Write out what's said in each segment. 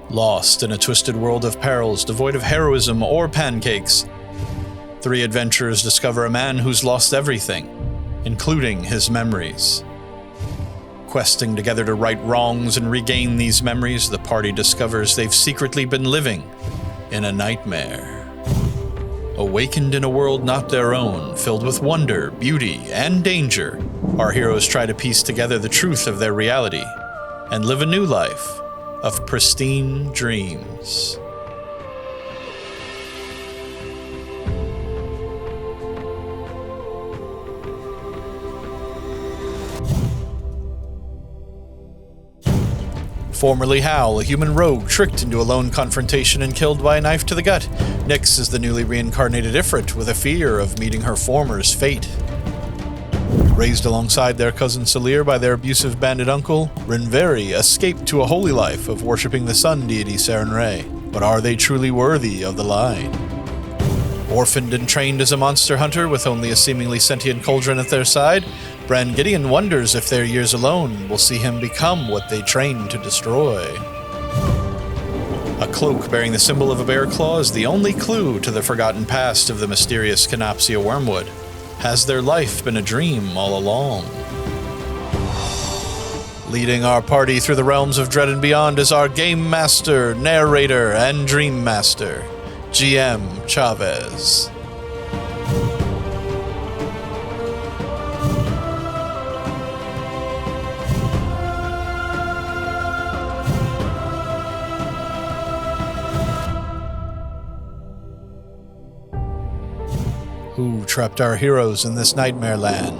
Lost in a twisted world of perils devoid of heroism or pancakes, 3 adventurers discover a man who's lost everything, including his memories. Questing together to right wrongs and regain these memories, the party discovers they've secretly been living in a nightmare. Awakened in a world not their own, filled with wonder, beauty, and danger, our heroes try to piece together the truth of their reality and live a new life of pristine dreams. Formerly Hal, a human rogue tricked into a lone confrontation and killed by a knife to the gut, Nyx is the newly reincarnated Ifrit with a fear of meeting her former's fate. Raised alongside their cousin Salir by their abusive bandit uncle, Rinverhi escaped to a holy life of worshipping the sun deity Sarenrae. But are they truly worthy of the line? Orphaned and trained as a monster hunter with only a seemingly sentient cauldron at their side, Bran Gideon wonders if their years alone will see him become what they trained to destroy. A cloak bearing the symbol of a bear claw is the only clue to the forgotten past of the mysterious Kenopsia wormwood. Has their life been a dream all along? Leading our party through the realms of Dread and Beyond is our game master, narrator, and dream master, GM Chavez. Who trapped our heroes in this nightmare land?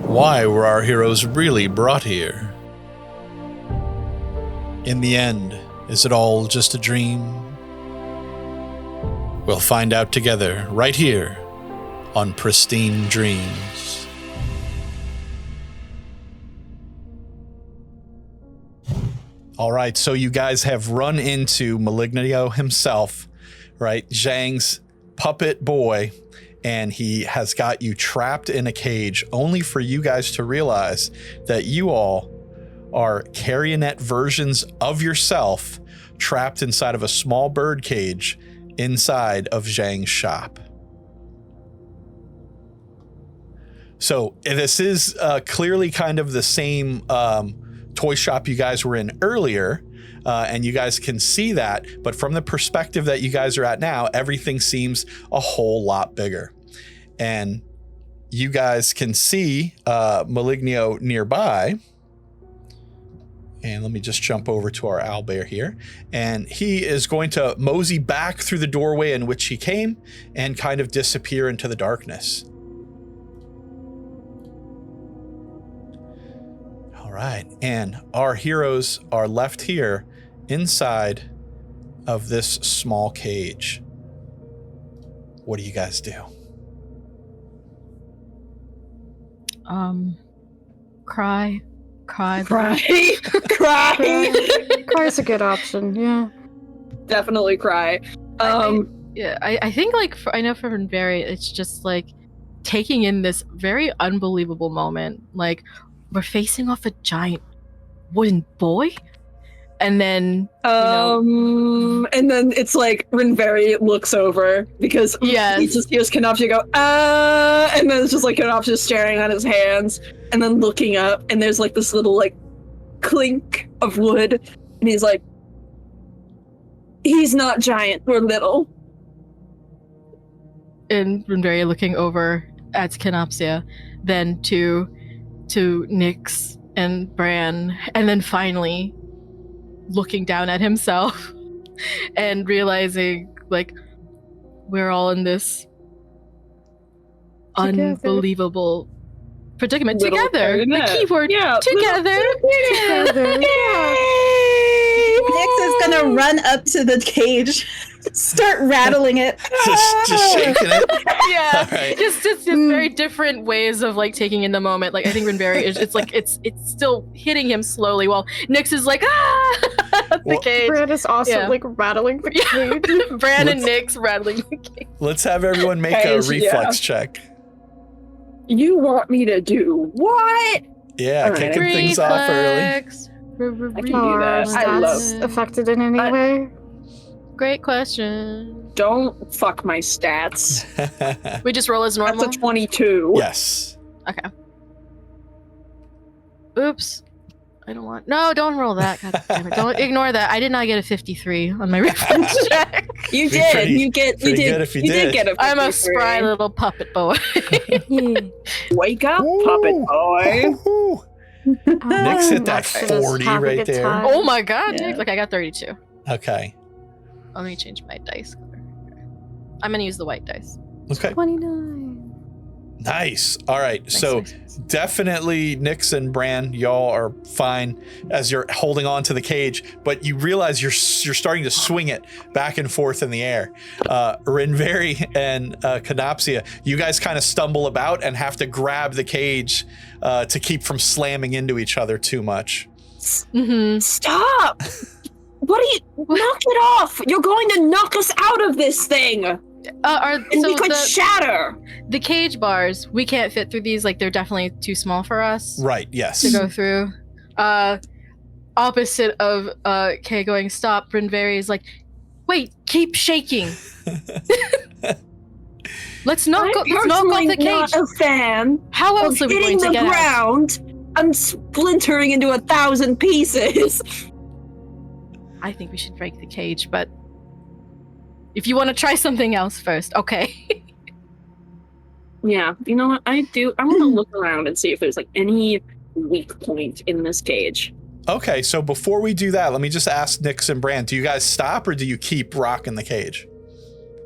Why were our heroes really brought here? In the end, is it all just a dream? We'll find out together, right here, on Pristine Dreams. All right, so you guys have run into Malignio himself, right? Xiang's puppet boy, and he has got you trapped in a cage, only for you guys to realize that you all are Carrionette versions of yourself trapped inside of a small bird cage inside of Xiang's shop. So this is clearly kind of the same toy shop you guys were in earlier, and you guys can see that, but from the perspective that you guys are at now, everything seems a whole lot bigger. And you guys can see Malignio nearby. And let me just jump over to our owlbear here. And he is going to mosey back through the doorway in which he came and kind of disappear into the darkness. All right, and our heroes are left here inside of this small cage. What do you guys do? Cry. Cry's a good option, yeah. Definitely cry. I think, like, I know for Rinverhi, it's just like taking in this very unbelievable moment. Like, we're facing off a giant wooden boy, and then and then it's like Rinverhi looks over because he just hears Kenopsia go, and then it's just like Kenopsia staring at his hands and then looking up, and there's like this little like clink of wood, and he's like, he's not giant, we're little. And Rinverhi looking over at Kenopsia, then to Nyx and Bran, and then finally looking down at himself and realizing, like, we're all in this unbelievable predicament together. The keyword, together. Nyx is gonna run up to the cage, start rattling it. Just shaking it. Yeah, right. just very different ways of like taking in the moment. Like, I think Rinverhi is, it's like it's still hitting him slowly, while Nyx is like the cage. Bran is also like rattling the cage. Bran and Nyx rattling the cage. Let's have everyone make a reflex check. You want me to do what? Yeah, kicking things off early. I can do that. I love affected in any way? Great question. Don't fuck my stats. We just roll as normal? That's a 22. Yes. Okay. Oops. I don't want... No, don't roll that. God damn it. Don't ignore that. I did not get a 53 on my reflex check. You did. You did get a 53. I'm a spry little puppet boy. Wake up, puppet boy. Nyx hit that 40 right there. Oh my god, Nyx. Okay, I got 32. Okay. Let me change my dice color. I'm gonna use the white dice. Okay. 29. Nice. All right. So definitely Nyx and Bran, y'all are fine as you're holding on to the cage, but you realize you're starting to swing it back and forth in the air. Rinverhi and Kenopsia, you guys kind of stumble about and have to grab the cage to keep from slamming into each other too much. Stop! What are you? Knock it off! You're going to knock us out of this thing! And we could shatter! The cage bars, we can't fit through these. Like, they're definitely too small for us. Right, yes. To go through. Opposite of Kay going, stop, Rinverhi is like, wait, keep shaking. Let's knock off the cage. I'm not a fan. How else are we going to get ground and splintering into 1,000 pieces. I think we should break the cage, but if you want to try something else first, okay. Yeah, you know what? I want to look around and see if there's like any weak point in this cage. Okay, so before we do that, let me just ask Nyx and Bran, do you guys stop or do you keep rocking the cage?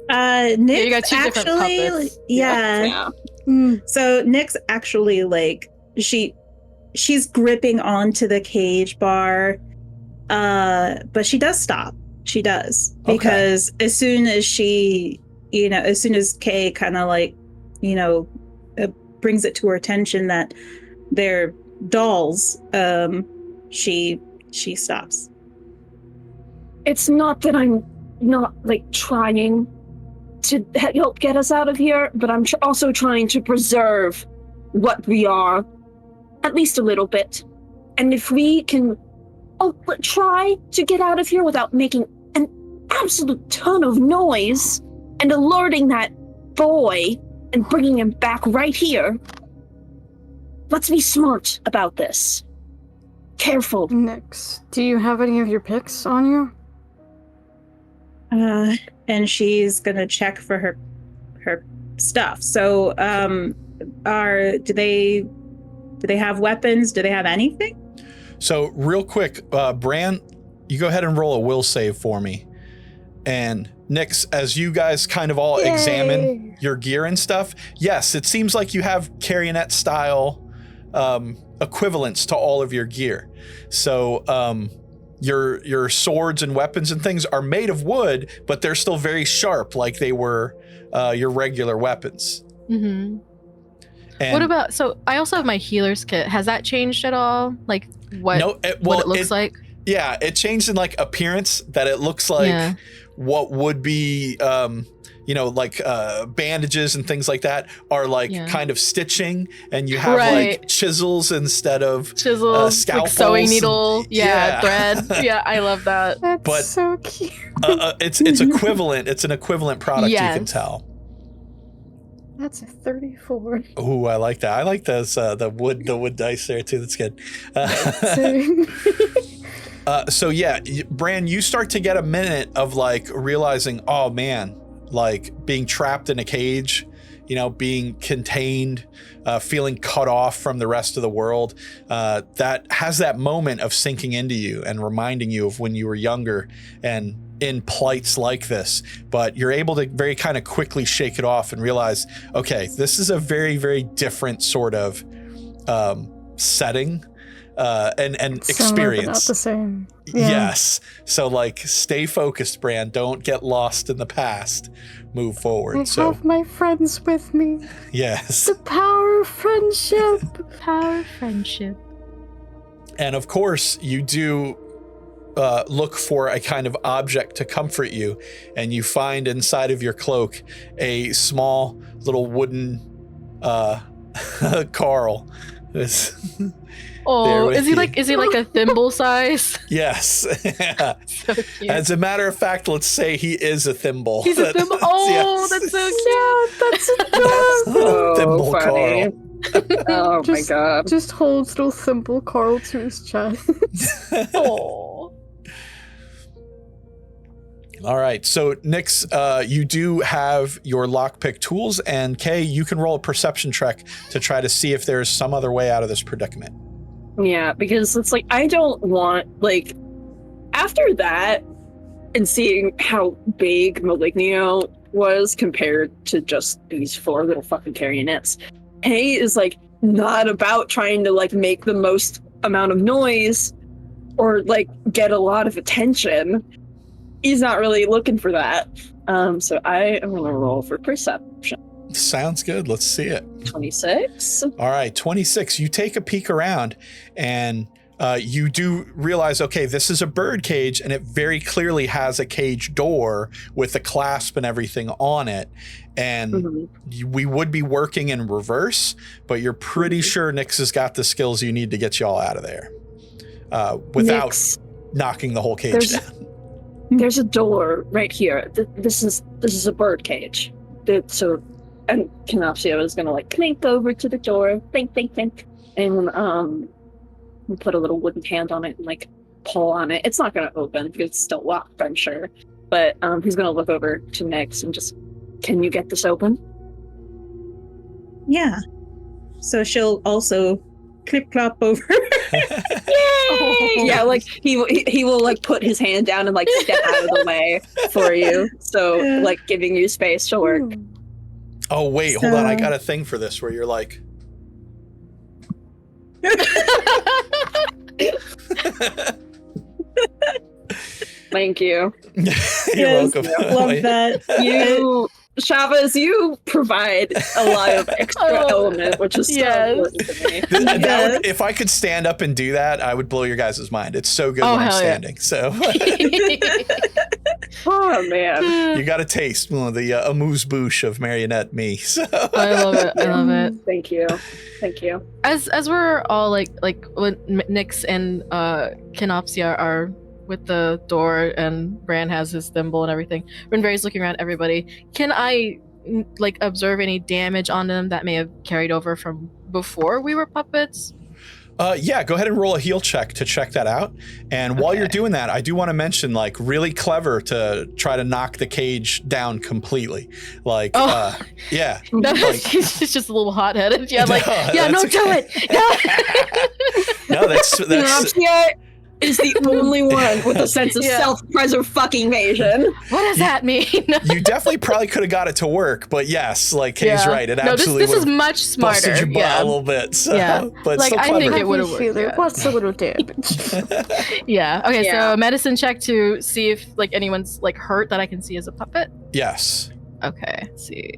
Nyx you got two different puppets. Yeah. So Nyx actually, like, she's gripping onto the cage bar, but she does stop. She does, because as soon as Kay kind of like, brings it to her attention that they're dolls, she stops. It's not that I'm not like trying to help get us out of here, but I'm also trying to preserve what we are, at least a little bit. And if we can try to get out of here without making an absolute ton of noise and alerting that boy and bringing him back right here. Let's be smart about this. Careful. Nyx, do you have any of your picks on you? And she's gonna check for her stuff. So, do they have weapons? Do they have anything? So real quick, Bran, you go ahead and roll a will save for me. And Nyx, as you guys kind of all examine your gear and stuff, yes, it seems like you have Carrionette style equivalents to all of your gear. So your swords and weapons and things are made of wood, but they're still very sharp, like they were your regular weapons. Mm-hmm. What about, so I also have my healer's kit. Has that changed at all? Like what it looks like? Yeah, it changed in like appearance, that it looks like what would be, bandages and things like that are like kind of stitching, and you have like chisels instead of scalpels, like sewing needle, thread. Yeah, I love that. That's so cute. It's equivalent. It's an equivalent product. You can tell. That's a 34. Oh, I like that. I like those the wood dice there too. That's good. So yeah, Bran, you start to get a minute of like realizing, oh man, like being trapped in a cage, being contained, feeling cut off from the rest of the world. That has that moment of sinking into you and reminding you of when you were younger and in plights like this, but you're able to very kind of quickly shake it off and realize, okay, this is a very, very different sort of setting and experience. Not the same. Yes. So like, stay focused, Bran. Don't get lost in the past. Move forward. I have my friends with me. Yes. The power of friendship. Power of friendship. And of course, you do look for a kind of object to comfort you, and you find inside of your cloak a small little wooden Carl, Oh, with is he you. like a thimble size? Yes. So cute. As a matter of fact, let's say he is a thimble. He's a thimble. Oh, that's so cute. That's adorable. Thimble funny. Carl. Oh my god. Just holds little thimble Carl to his chest. Oh. All right. So, Nyx, you do have your lockpick tools, and Kay, you can roll a perception check to try to see if there's some other way out of this predicament. Yeah, because it's like, I don't want, like, after that, and seeing how big Malignio was compared to just these 4 little fucking Carrionettes, Hay is, like, not about trying to, like, make the most amount of noise or, like, get a lot of attention. He's not really looking for that. So I am going to roll for perception. Sounds good. Let's see it. 26. All right, 26. You take a peek around, and you do realize, okay, this is a birdcage, and it very clearly has a cage door with a clasp and everything on it. And we would be working in reverse, but you're pretty sure Nyx has got the skills you need to get you all out of there without knocking the whole cage down. There's a door right here. This is a birdcage. And Kenopsia is gonna like clink over to the door, clink, clink, clink, and we'll put a little wooden hand on it and like pull on it. It's not gonna open because it's still locked, I'm sure. But he's gonna look over to Nyx and just, can you get this open? Yeah. So she'll also clip clop over. Yay! Yeah, like he will like put his hand down and like step out of the way for you. So like giving you space to work. Oh wait, hold on. I got a thing for this where you're like. Thank you. You're welcome. Love that. Chavez, you provide a lot of extra element, which is so important to me. If I could stand up and do that, I would blow your guys' mind. It's so good when I'm standing. So, oh man, you got to taste the amuse-bouche of marionette me. So. I love it. I love it. Thank you. Thank you. As we're all like when Nyx and Kenopsia are with the door and Bran has his thimble and everything, Rinverhi's looking around everybody. Can I like observe any damage on them that may have carried over from before we were puppets? Yeah, go ahead and roll a heal check to check that out. And while you're doing that, I do want to mention, like, really clever to try to knock the cage down completely. Like, yeah. He's just a little hot-headed. Yeah, like, no, do it. No, that's is the only one with a sense of self-preservation. What does that mean? You definitely probably could have got it to work, but yes, like Kay's right. It absolutely this is much smarter. Busted your butt a little bit. So, but like, still I think it would have worked. Yeah. What's a little damage? Okay, so medicine check to see if like anyone's like hurt that I can see as a puppet. Yes. Okay, let's see.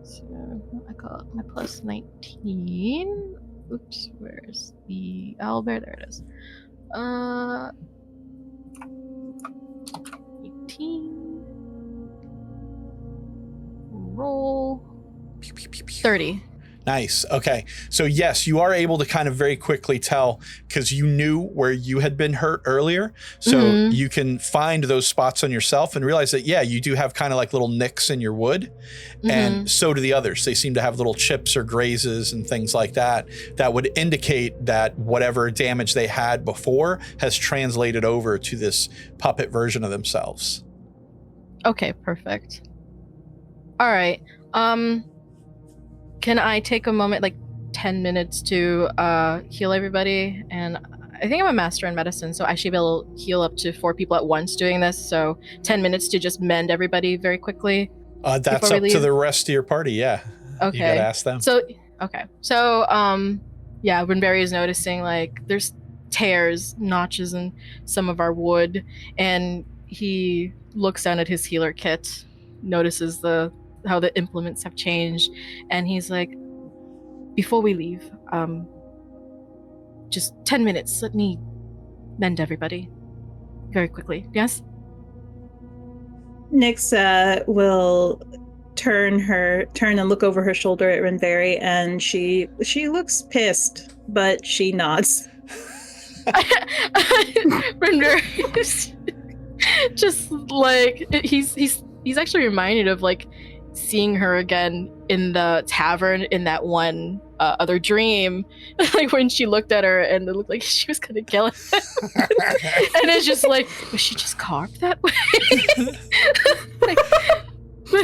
So I got my plus 19. Oops, where's the owlbear? There it is. 18. Roll. 30. Nice. Okay. So yes, you are able to kind of very quickly tell because you knew where you had been hurt earlier. So you can find those spots on yourself and realize that, yeah, you do have kind of like little nicks in your wood. And so do the others. They seem to have little chips or grazes and things like that that would indicate that whatever damage they had before has translated over to this puppet version of themselves. Okay, perfect. All right. Can I take a moment, like 10 minutes to heal everybody? And I think I'm a master in medicine, so I should be able to heal up to 4 people at once doing this. So 10 minutes to just mend everybody very quickly. That's up to the rest of your party, yeah. Okay. You gotta ask them. So, yeah, Rinverhi is noticing, like, there's tears, notches in some of our wood, and he looks down at his healer kit, notices how the implements have changed, and he's like, before we leave, just 10 minutes, let me mend everybody very quickly. Yes? Nyx will turn and look over her shoulder at Rinverhi, and she looks pissed. but she nods. Rinverhi just like he's actually reminded of like seeing her again in the tavern in that one other dream, like when she looked at her and it looked like she was gonna kill him. And it's just like, was she just carved that way? Like, but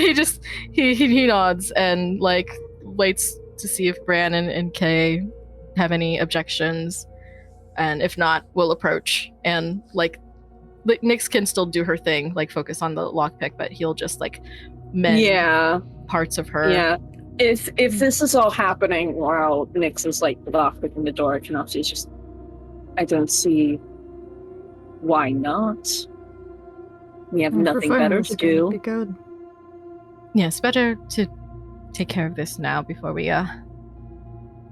he nods and like waits to see if Bran and Kay have any objections, and if not, we'll approach and like Nyx can still do her thing, like focus on the lockpick, but he'll just like mend parts of her. Yeah. If this is all happening while Nyx is like lockpicking the door, Kenopsia is just, I don't see why not. We have nothing better to do. Be good. Yes, better to take care of this now before we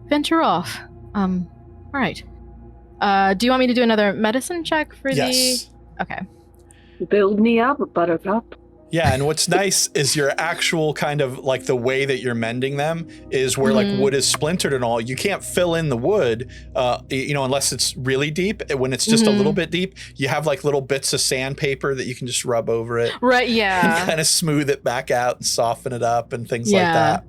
venture off. All right. Do you want me to do another medicine check for Yes. Okay. Build me up, Buttercup. Yeah, and what's nice is your actual kind of like the way that you're mending them is where like wood is splintered and all. You can't fill in the wood, unless it's really deep. When it's just a little bit deep, you have like little bits of sandpaper that you can just rub over it. Right, yeah. And kind of smooth it back out and soften it up and things like that.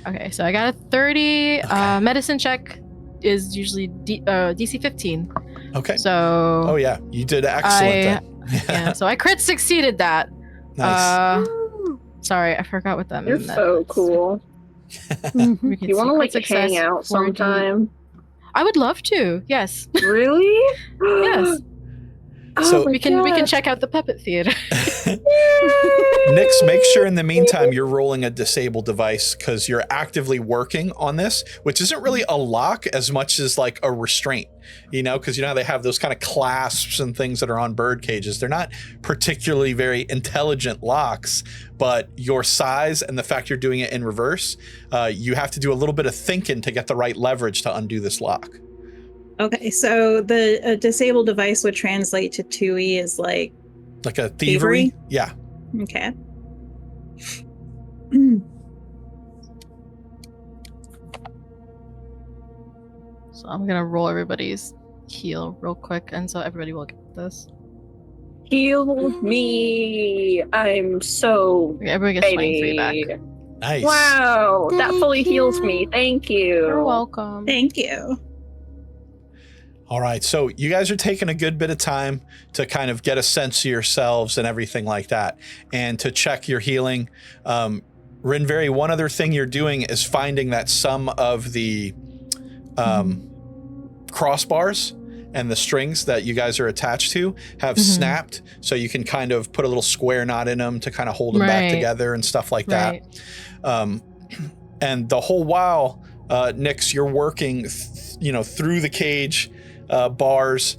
Okay, so I got a 30. Okay. Medicine check is usually DC 15. Okay. So. Oh yeah, you did excellent. Yeah, so I crit succeeded that. Nice. Sorry, I forgot what that You're meant. so cool. You want to like hang out 4D. sometime? I would love to. Yes. Really? Yes. So we can check out the puppet theater. Nyx, make sure in the meantime you're rolling a disable device because you're actively working on this, which isn't really a lock as much as like a restraint, because how they have those kind of clasps and things that are on bird cages. They're not particularly very intelligent locks, but your size and the fact you're doing it in reverse, you have to do a little bit of thinking to get the right leverage to undo this lock. Okay, so the disabled device would translate to TUI is like a thievery? Yeah. Okay. So I'm gonna roll everybody's heal real quick, and so everybody will get this. Heal me! I'm so Okay, everybody gets 23 back. Nice. Wow, that Thank fully you. heals me. Thank you. You're welcome. Thank you. All right, so you guys are taking a good bit of time to kind of get a sense of yourselves and everything like that, and to check your healing. Rinverhi, one other thing you're doing is finding that some of the crossbars and the strings that you guys are attached to have snapped, so you can kind of put a little square knot in them to kind of hold them back together and stuff like that. And the whole while, Nyx, you're working, through the cage bars,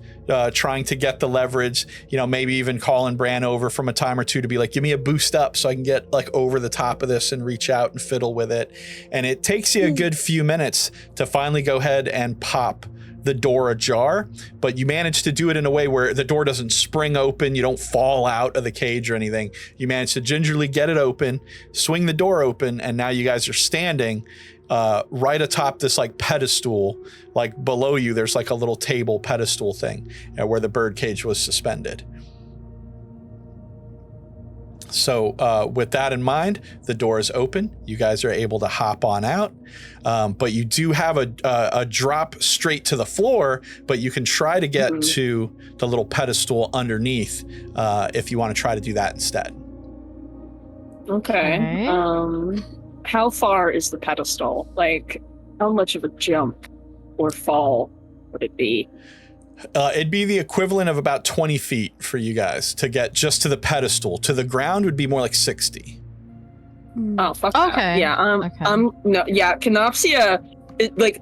trying to get the leverage, maybe even calling Bran over from a time or two to be like, give me a boost up so I can get like over the top of this and reach out and fiddle with it. And it takes you a good few minutes to finally go ahead and pop the door ajar, but you manage to do it in a way where the door doesn't spring open, you don't fall out of the cage or anything. You manage to gingerly get it open, swing the door open, and now you guys are standing right atop this like pedestal. Like below you there's like a little table pedestal thing where the birdcage was suspended. So with that in mind, the door is open. You guys are able to hop on out, but you do have a drop straight to the floor, but you can try to get to the little pedestal underneath if you want to try to do that instead. Okay. How far is the pedestal? Like, how much of a jump or fall would it be? It'd be the equivalent of about 20 feet for you guys to get just to the pedestal. To the ground would be more like 60. Oh, fuck that. Okay. Yeah, Kenopsia,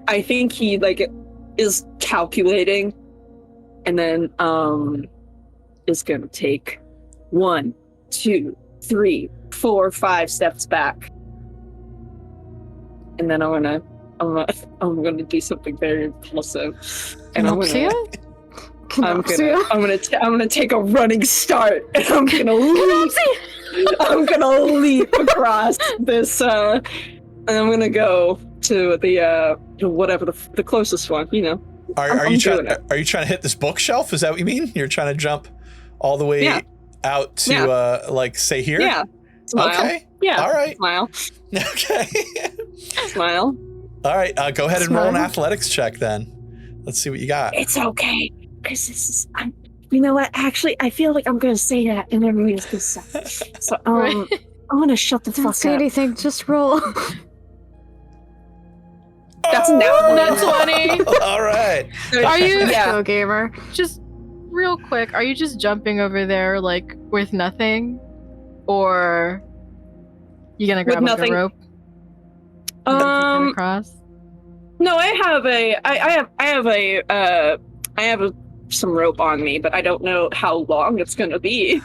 I think he, is calculating, and then, is gonna take 1, 2, 3, 4, 5 steps back. And then I'm gonna do something very impulsive. And I'm gonna take a running start, and I'm gonna leap across this, and I'm gonna go to the whatever the closest one, you know. Are you trying to hit this bookshelf? Is that what you mean? You're trying to jump all the way out to like say here? Yeah. Smile. Okay. Yeah. All right. Smile. Okay. Smile. All right. Go ahead and roll an athletics check then. Let's see what you got. It's okay, because this is. You know what? Actually, I feel like I'm gonna say that, and everybody's gonna say. So I'm gonna shut the Don't fuck say up. anything, just roll. That's not 20. All right. Are you Go gamer. just real quick? Are you just jumping over there like with nothing, or you gonna grab like, a rope? Across. No, I have some rope on me, but I don't know how long it's gonna be.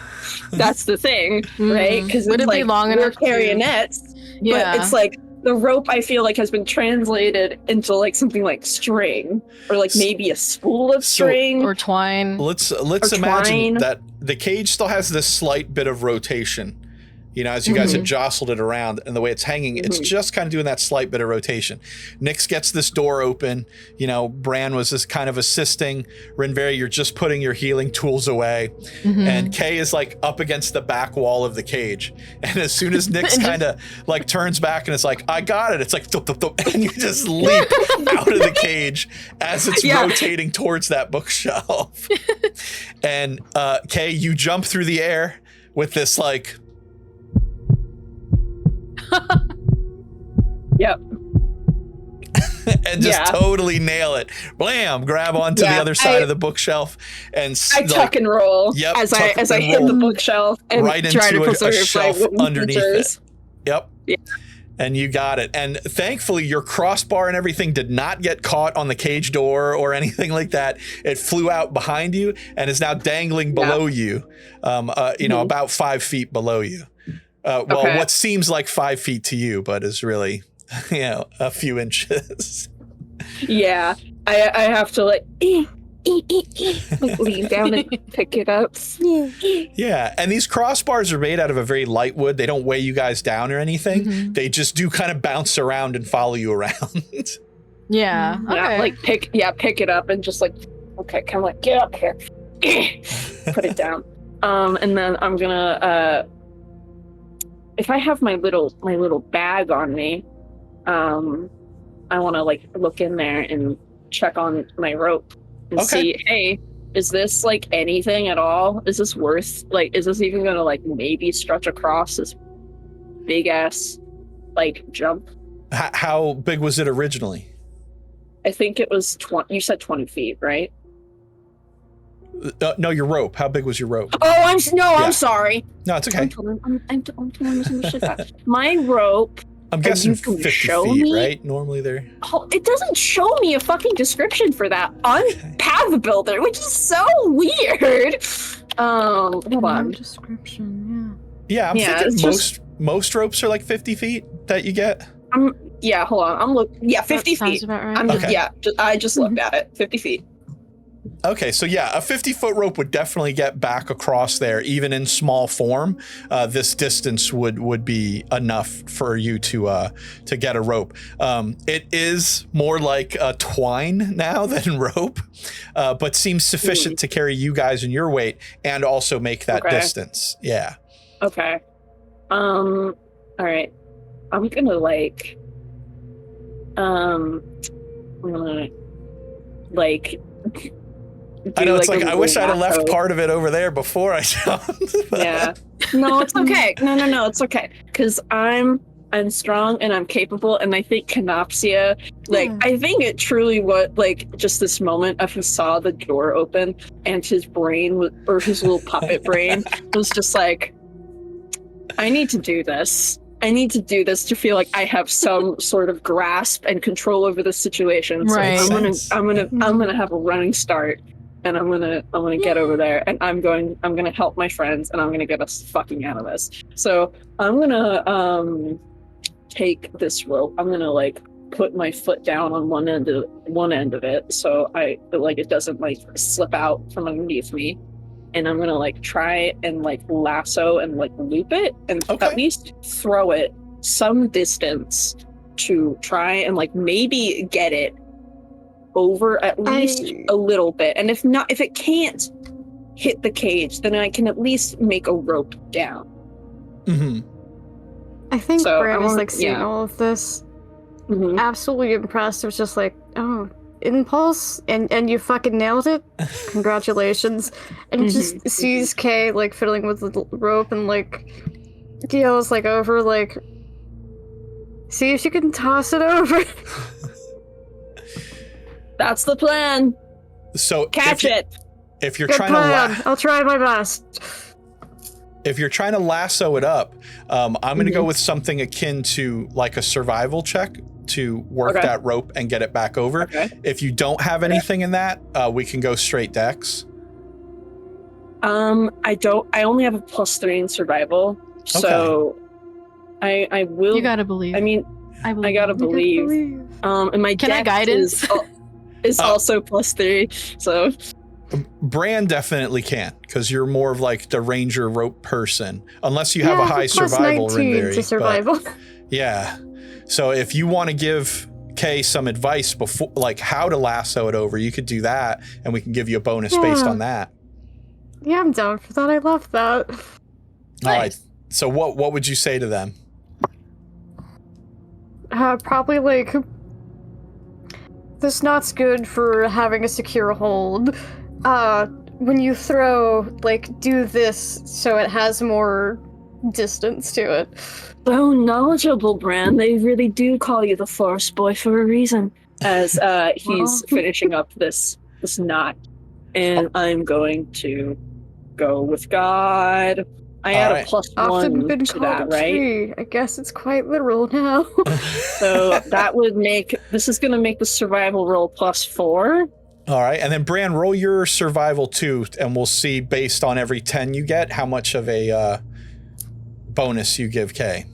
That's the thing, right? Because would it be long enough? Carrionettes, but it's like the rope. I feel like has been translated into like something like string, or like maybe a spool of string or twine. Let's imagine that the cage still has this slight bit of rotation. You know, as you guys had jostled it around, and the way it's hanging, it's just kind of doing that slight bit of rotation. Nyx gets this door open. You know, Bran was just kind of assisting. Rinverhi, you're just putting your healing tools away. And Kay is like up against the back wall of the cage. And as soon as Nyx kind of like turns back and it's like, I got it. It's like, thup, thup, thup, and you just leap out of the cage as it's rotating towards that bookshelf. And Kay, you jump through the air with this like, Yep. and just totally nail it. Blam! Grab onto the other side of the bookshelf, and I tuck and roll as I hit the bookshelf and right try into to preserve a shelf my underneath features. it. Yep. Yeah. And you got it. And thankfully, your crossbar and everything did not get caught on the cage door or anything like that. It flew out behind you and is now dangling below you. You know, about 5 feet below you. Well, what seems like 5 feet to you, but is really, you know, a few inches. Yeah, I have to like lean down and pick it up. Yeah, and these crossbars are made out of a very light wood. They don't weigh you guys down or anything. They just do kind of bounce around and follow you around. Yeah. Okay. Like pick it up and just like, okay, kind of like get up here, put it down. And then I'm gonna if I have my little bag on me, I want to like look in there and check on my rope and see, hey, is this like anything at all? Is this worth like? Is this even gonna like maybe stretch across this big ass like jump? How big was it originally? I think it was 20. You said 20 feet, right? No, your rope. How big was your rope? Oh, I'm sorry. No, it's okay. My rope. I'm guessing 50 feet, right? Normally they're. Oh, it doesn't show me a fucking description for that on Path Builder, which is so weird. Hold on. Description, yeah. Yeah, I'm thinking most ropes are like 50 feet that you get. Yeah, hold on. I'm looking. Yeah, 50 feet. Sounds about right. Yeah, I just looked at it. 50 feet. Okay, so yeah, a 50-foot rope would definitely get back across there, even in small form. This distance would be enough for you to get a rope. It is more like a twine now than rope, but seems sufficient to carry you guys and your weight and also make that distance. Yeah. Okay. All right. I'm gonna I know it's like I wish I'd have left part of it over there before I jumped. Yeah. No, it's okay. No, it's okay. Because I'm strong and I'm capable, and I think Kenopsia, I think it truly was just this moment of he saw the door open and his brain or his little puppet brain was just like, I need to do this. I need to do this to feel like I have some sort of grasp and control over the situation. So right. I'm gonna have a running start. And I'm gonna get over there, and I'm gonna help my friends, and I'm gonna get us fucking out of this. So I'm gonna take this rope. I'm gonna put my foot down on one end of it, so it doesn't slip out from underneath me. And I'm gonna try and lasso and loop it, and at least throw it some distance to try and like maybe get it over at least a little bit. And if it can't hit the cage, then I can at least make a rope down. Mm-hmm. I think So, Bran I is want- like seeing yeah. all of this, Mhm. absolutely impressed. It was just like, oh, impulse, and you fucking nailed it. Congratulations. And just sees Kay like fiddling with the rope and like yells like over like, see if you can toss it over. That's the plan. So Catch it. If you're Good trying plan. to I'll try my best. if you're trying to lasso it up, I'm going to go with something akin to like a survival check to work Okay. that rope and get it back over. Okay. If you don't have anything in that, we can go straight dex. I only have a +3 in survival, so I will. You gotta believe. I mean, I believe. I gotta believe. And my Can I dex guidance? is also +3, so Bran definitely can, because you're more of like the ranger rope person, unless you have a Yeah, high plus survival 19 Rinverhi, to survival. but yeah. So if you want to give Kay some advice before, like how to lasso it over, you could do that, and we can give you a bonus based Yeah. on that. Yeah, I'm down for that. I love that. All right. So what would you say to them? Probably like, this knot's good for having a secure hold. When you throw, like, do this so it has more distance to it. so knowledgeable, Bran. They really do call you the forest boy for a reason. As he's finishing up this knot, and I'm going to go with God. I add right. a +1 Often been to called that, a right? tree. I guess it's quite literal now. So that would make this is going to make the survival roll +4. All right. And then Bran, roll your survival too, and we'll see based on every 10 you get how much of a bonus you give Kay.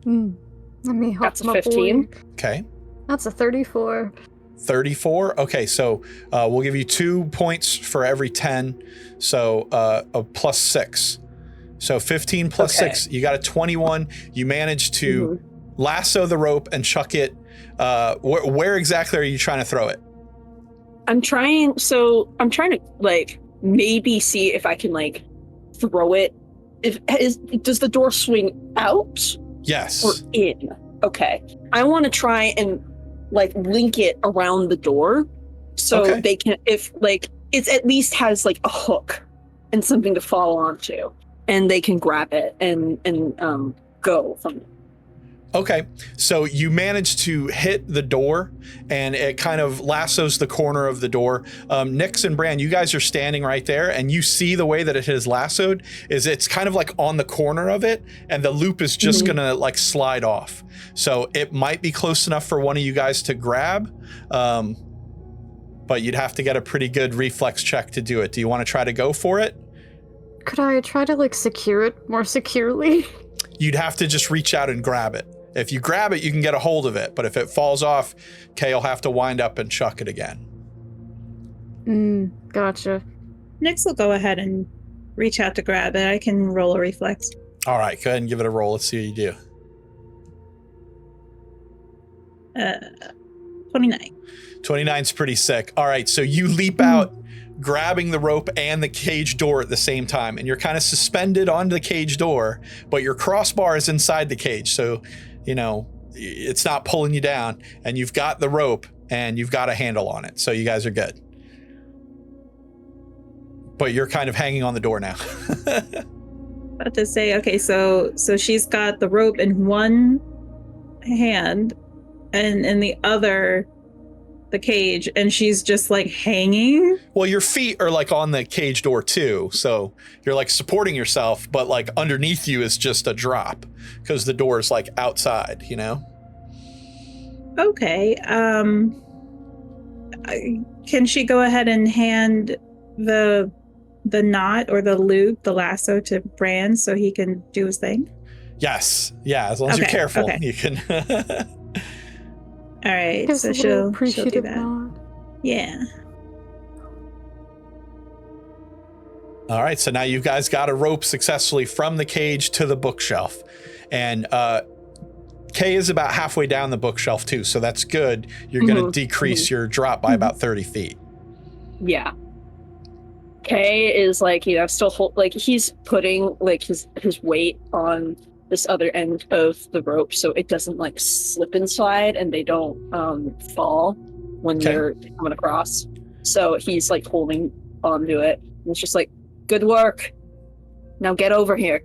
Let me help That's a my 15. boy. Okay. That's a 34. 34. Okay, so we'll give you 2 points for every 10. So a +6. So 15 plus Okay. 6, you got a 21. You managed to lasso the rope and chuck it. Where exactly are you trying to throw it? I'm trying to like maybe see if I can like throw it. Does the door swing out Yes. or in? Okay. I want to try and like link it around the door so Okay. they can, if like it at least has like a hook and something to fall onto, and they can grab it and go from it. Okay, so you manage to hit the door, and it kind of lassos the corner of the door. Nyx and Bran, you guys are standing right there, and you see the way that it is lassoed is it's kind of like on the corner of it, and the loop is just gonna like slide off. So it might be close enough for one of you guys to grab, but you'd have to get a pretty good reflex check to do it. Do you want to try to go for it? Could I try to, like, secure it more securely? You'd have to just reach out and grab it. If you grab it, you can get a hold of it. But if it falls off, Kay will have to wind up and chuck it again. Gotcha. Nyx will go ahead and reach out to grab it. I can roll a reflex. All right, go ahead and give it a roll. Let's see what you do. 29. 29's pretty sick. All right, so you leap out, grabbing the rope and the cage door at the same time, and you're kind of suspended onto the cage door, but your crossbar is inside the cage, so you know it's not pulling you down, and you've got the rope and you've got a handle on it, so you guys are good. But you're kind of hanging on the door now. About to say, okay, so she's got the rope in one hand and in the other the cage, and she's just like hanging. Well, your feet are like on the cage door too, so you're like supporting yourself, but like underneath you is just a drop because the door is like outside, you know? Okay. Can she go ahead and hand the knot or the loop, the lasso, to Bran so he can do his thing? Yes. Yeah, as long as you're Okay, careful, okay. you can. All right, Gives so a little she'll do appreciative that. nod. Yeah. All right, so now you guys got a rope successfully from the cage to the bookshelf. And Kay is about halfway down the bookshelf too, so that's good. You're going to decrease your drop by about 30 feet. Yeah. Kay is like, still he's putting like his weight on this other end of the rope so it doesn't like slip and slide and they don't fall when you're coming across. So he's like holding onto it. And it's just like, good work. Now get over here.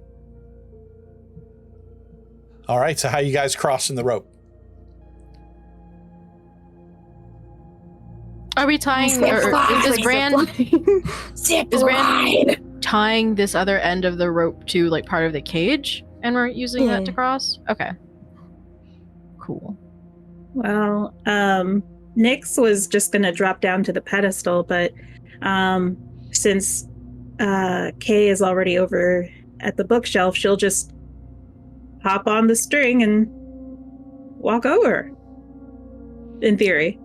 All right, so how you guys crossing the rope? Are we tying, is Bran tying this other end of the rope to like part of the cage and we're using that to cross? Okay. Cool. Well, Nyx was just going to drop down to the pedestal, but since Kay is already over at the bookshelf, she'll just hop on the string and walk over, in theory.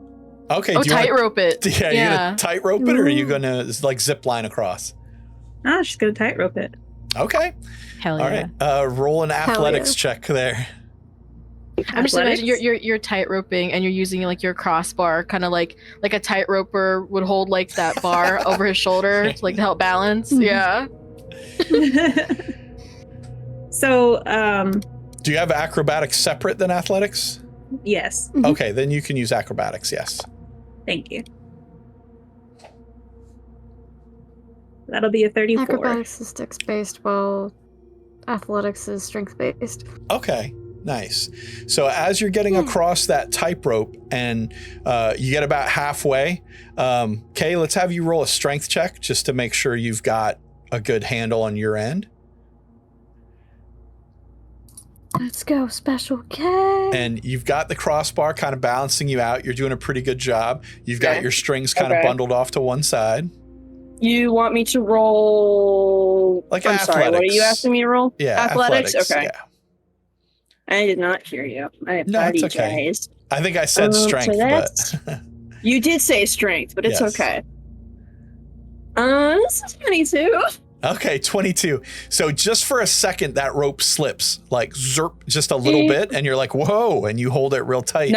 Okay. Oh, tightrope it. Yeah, you're going to tightrope it, or are you going to like zip line across? Oh, she's going to tightrope it. Okay. Hell yeah. All right. Roll an athletics check there. I'm just imagining you're tightroping and you're using like your crossbar, kind of like a tightroper would hold like that bar over his shoulder to like help balance. Yeah. So, do you have acrobatics separate than athletics? Yes. Okay, then you can use acrobatics. Yes. Thank you. That'll be a 34. Acrobatics is dex based, while athletics is strength based. Okay. Nice. So as you're getting across that tightrope and you get about halfway, Kay, let's have you roll a strength check just to make sure you've got a good handle on your end. Let's go, Special K. And you've got the crossbar kind of balancing you out. You're doing a pretty good job. You've got your strings kind of bundled off to one side. You want me to roll... Like I'm athletics. sorry, what are you asking me to roll? Yeah, athletics? Okay. Yeah. I did not hear you. I it's okay. I think I said strength, but... You did say strength, but it's okay. This is 22. Okay, 22. So just for a second, that rope slips, like zerp, just a little bit, and you're like, whoa, and you hold it real tight.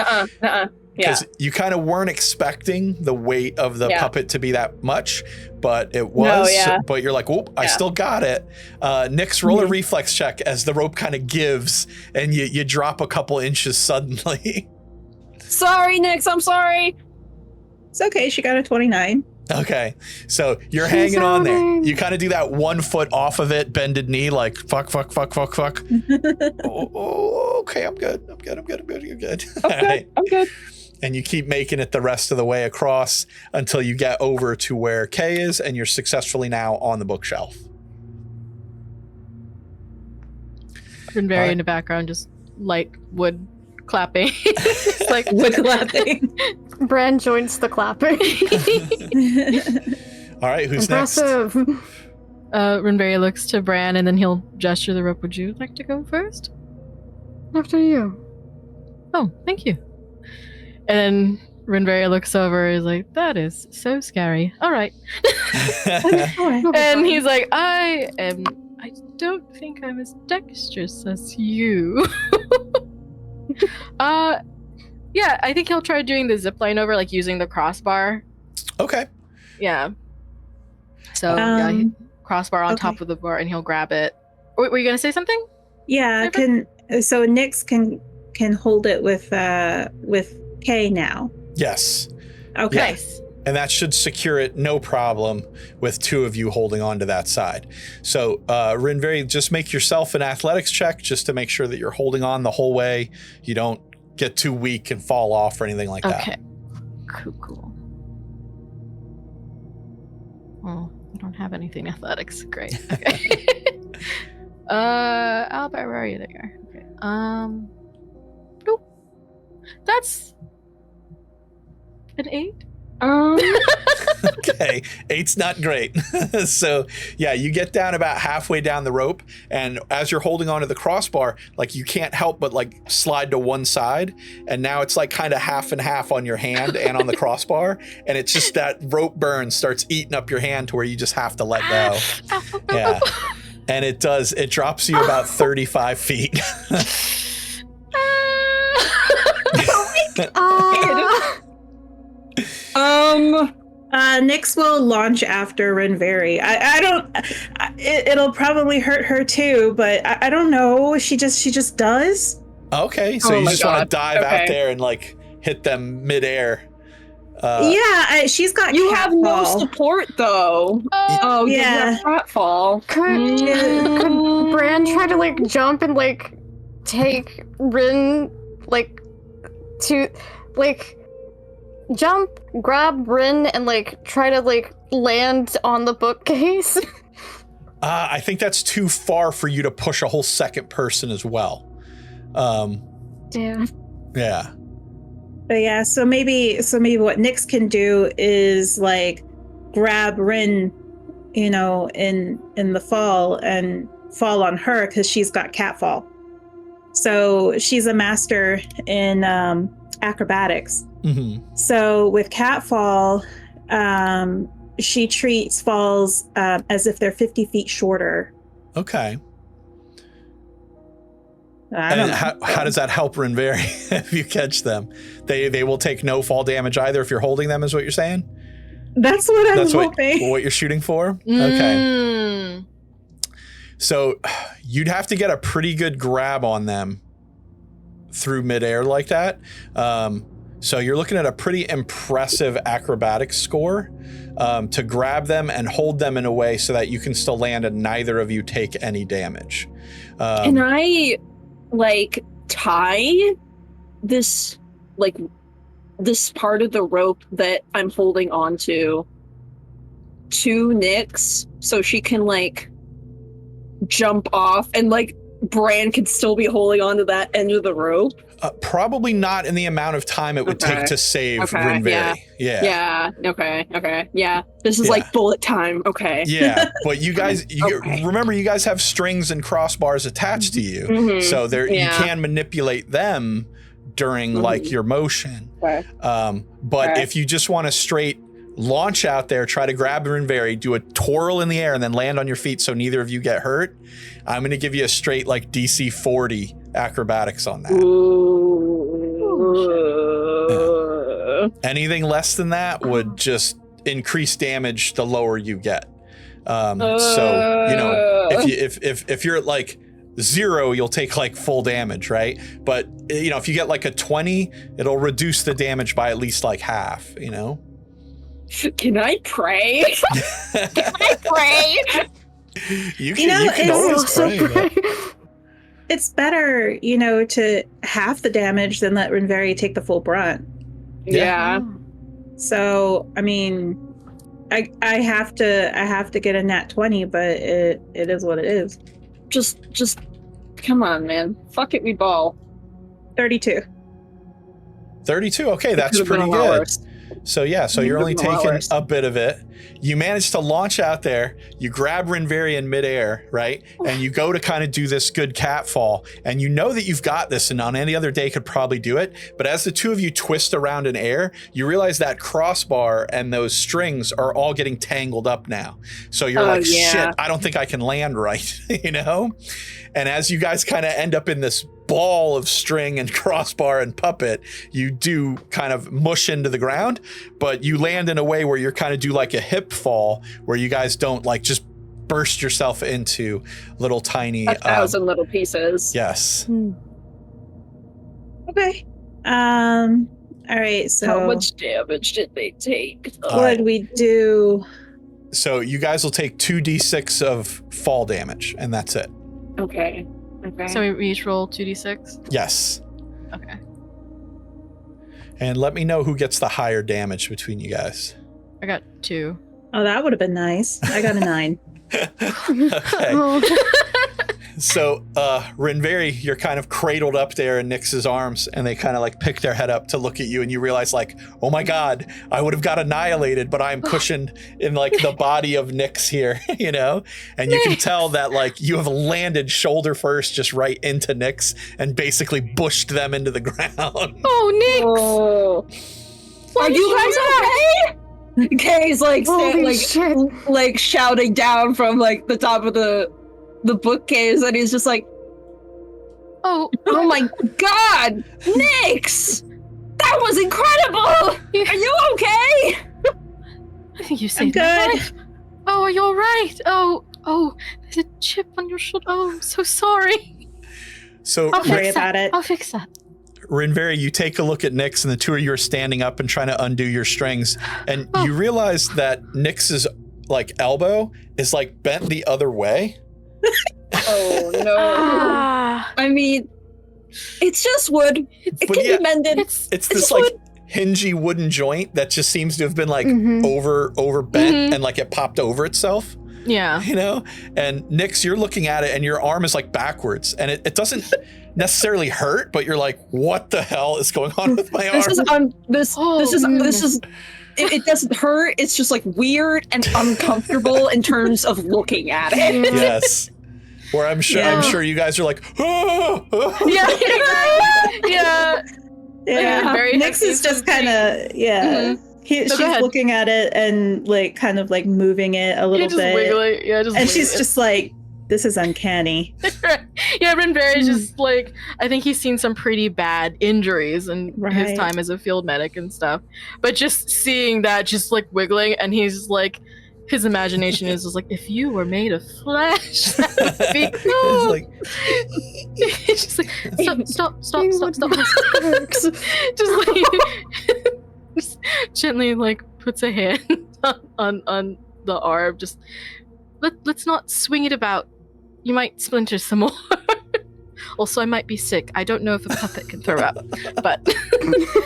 Because you kind of weren't expecting the weight of the puppet to be that much, but it was. But you're like, whoop, I still got it. Nyx, roll a reflex check as the rope kind of gives, and you drop a couple inches suddenly. Sorry, Nyx, I'm sorry. It's okay, she got a 29. Okay, so you're hanging on there. You kind of do that 1 foot off of it, bended knee, like fuck. Okay, I'm good. You're good. I'm good. And you keep making it the rest of the way across until you get over to where Kay is, and you're successfully now on the bookshelf. Rinverhi in the background, just light wood clapping. Like wood clapping. Bran joins the clapping. All right, who's Impressive. next? Rinverhi looks to Bran and then he'll gesture the rope. Would you like to go first? After you. Oh, thank you. And then Rinverhi looks over and is like, that is so scary. All right. And he's like, I don't think I'm as dexterous as you. Yeah, I think he'll try doing the zip line over, like using the crossbar. Okay. Yeah. So crossbar on top of the bar, and he'll grab it. Were you gonna say something? Yeah. So Nyx can hold it with Kay now. Yes. Okay. Yeah. Nice. And that should secure it, no problem, with two of you holding on to that side. So, Rinverhi, just make yourself an athletics check just to make sure that you're holding on the whole way. You don't get too weak and fall off or anything like that. Okay. Cool. Oh, I don't have anything athletics. Great. Okay. Albert, where are you? There you are. Okay. Nope. That's an 8. Okay, 8's not great. So yeah, you get down about halfway down the rope, and as you're holding onto the crossbar, like you can't help but like slide to one side, and now it's like kind of half and half on your hand and on the crossbar, and it's just that rope burn starts eating up your hand to where you just have to let go. Yeah, and it drops you about 35 feet. Nyx will launch after Rinverhi. It'll probably hurt her too, but I don't know. She just does. Okay, so you just want to dive out there and like hit them midair. She's got. You have no support though. Oh yeah, you have pratfall. Could Bran try to like jump and like take Rin like to like jump, grab Rin and like try to like land on the bookcase? I think that's too far for you to push a whole second person as well. Damn. Yeah. But yeah, so maybe what Nyx can do is like grab Rin, in the fall and fall on her because she's got catfall. So she's a master in acrobatics. Mm-hmm. So with catfall, she treats falls as if they're 50 feet shorter. Okay. And how does that help Rinverhi if you catch them? They will take no fall damage either if you're holding them, is what you're saying? That's what I'm hoping. What you're shooting for? Okay. So you'd have to get a pretty good grab on them through midair like that. So you're looking at a pretty impressive acrobatics score to grab them and hold them in a way so that you can still land and neither of you take any damage. Can I like tie this part of the rope that I'm holding on to Nyx so she can like jump off and like Bran could still be holding onto that end of the rope? Probably not in the amount of time it would take to save Rinverhi. Yeah. Okay. Yeah. This is like bullet time. Okay. Yeah. But you guys, remember, you guys have strings and crossbars attached to you. Mm-hmm. So you can manipulate them during like your motion. Okay. But if you just want to straight launch out there, try to grab Rinverhi, do a twirl in the air and then land on your feet so neither of you get hurt, I'm going to give you a straight like DC 40 acrobatics on that. Anything less than that would just increase damage the lower you get. So if you're at like 0, you'll take like full damage, right? But if you get like a 20, it'll reduce the damage by at least like half. Can I pray? Can I pray? You can always pray. It's better, to half the damage than let Rinverhi take the full brunt. Yeah. So, I mean, I have to get a nat 20, but it is what it is. Just come on, man. Fuck it, we ball. 32. 32. Okay, that's pretty good. So you're only taking a bit of it. You manage to launch out there, you grab Rinverhi in midair, right? And you go to kind of do this good catfall, and you know that you've got this, and on any other day could probably do it. But as the two of you twist around in air, you realize that crossbar and those strings are all getting tangled up now. So you're shit, I don't think I can land right, And as you guys kind of end up in this ball of string and crossbar and puppet, you do kind of mush into the ground, but you land in a way where you're kind of do like a hip fall where you guys don't like just burst yourself into little tiny 1,000 little pieces. Yes. Okay. All right. So how much damage did they take? What did we do? So you guys will take 2d6 of fall damage, and that's it. Okay. So we each roll 2d6? Yes. Okay. And let me know who gets the higher damage between you guys. I got 2. Oh, that would have been nice. I got a 9. Okay. So, Rinverhi, you're kind of cradled up there in Nyx's arms, and they kind of like pick their head up to look at you, and you realize like, oh my God, I would have got annihilated, but I'm cushioned in like the body of Nyx here, And you can tell that like you have landed shoulder first just right into Nyx and basically bushed them into the ground. Oh, Nyx! Are you guys okay? Kay's like shouting down from like the top of the bookcase, and he's just like, oh my God, Nyx, That was incredible! Are you okay? I think you saved my life. Oh, are you all right? Oh, there's a chip on your shoulder. Oh, I'm so sorry. So Don't worry about it. I'll fix that. Rinverhi, you take a look at Nyx, and the two of you are standing up and trying to undo your strings, and you realize that Nyx's like elbow is like bent the other way. Oh no! I mean, it's just wood. It can be mended. It's this like hingy wooden joint that just seems to have been like over bent and like it popped over itself. Yeah. You know? And Nyx, you're looking at it and your arm is like backwards, and it doesn't necessarily hurt, but you're like, what the hell is going on with my arm? It doesn't hurt. It's just like weird and uncomfortable in terms of looking at it. Yes. Where I'm sure you guys are like, oh, oh. Yeah. Nyx is just kind of she's looking at it and like kind of like moving it a little bit. Wiggling. Yeah, and she's just like, this is uncanny. Yeah, Rinverhi just like, I think he's seen some pretty bad injuries in his time as a field medic and stuff. But just seeing that just like wiggling, and he's like, his imagination is just like, if you were made of flesh, that would be cool. He's just like, stop. Just like, just gently like puts a hand on the arm. Just let's not swing it about. You might splinter some more. Also, I might be sick. I don't know if a puppet can throw up, but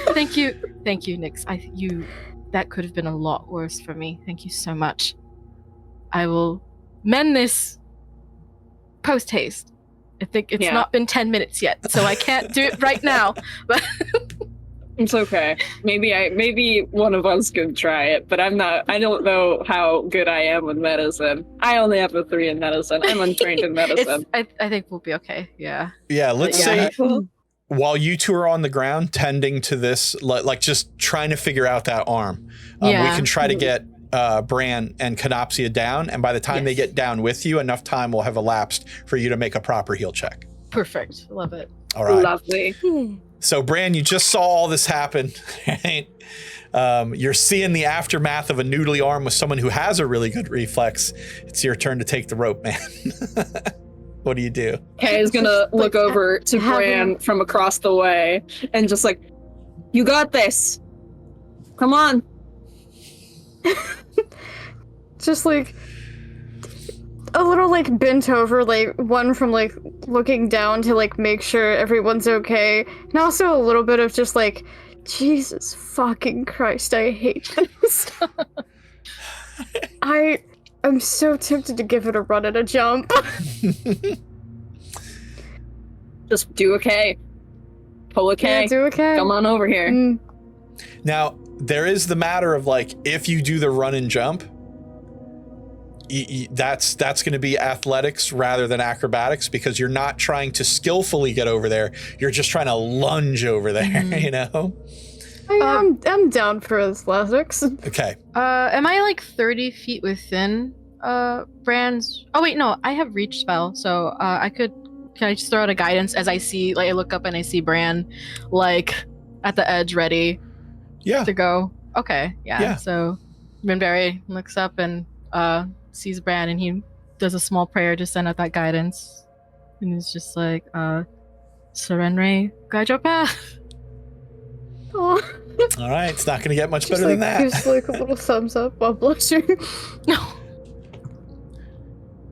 thank you, Nyx. That could have been a lot worse for me. Thank you so much. I will mend this post haste. I think it's not been 10 minutes yet, so I can't do it right now. But it's okay. Maybe one of us could try it, but I don't know how good I am with medicine. I only have a 3 in medicine. I'm untrained in medicine. I think we'll be okay. Yeah. Yeah. Let's say while you two are on the ground tending to this, like just trying to figure out that arm, we can try to get Bran and Kenopsia down, and by the time they get down with you, enough time will have elapsed for you to make a proper heal check. Perfect. Love it. All right. Lovely. So, Bran, you just saw all this happen, right? You're seeing the aftermath of a noodly arm with someone who has a really good reflex. It's your turn to take the rope, man. What do you do? Kay is gonna look over to Bran from across the way and just like, you got this. Come on. Just like a little like bent over, like one from like looking down to like make sure everyone's okay, and also a little bit of just like, Jesus fucking Christ, I hate this. I'm so tempted to give it a run and a jump. Just do okay. Pull okay. Yeah, do okay. Come on over here. Now, there is the matter of like, if you do the run and jump, that's going to be athletics rather than acrobatics, because you're not trying to skillfully get over there. You're just trying to lunge over there, you know? I'm down for athletics. Okay. Am I like 30 feet within Bran's? Oh wait, no, I have reach spell, so can I just throw out a guidance as I see, like I look up and I see Bran like at the edge ready to go? Okay, yeah. So Rinverhi looks up and sees Bran, and he does a small prayer to send out that guidance, and he's just like, Serenre, guide your path. Oh. All right, it's not going to get much better than that. Just like a little thumbs up while blushing.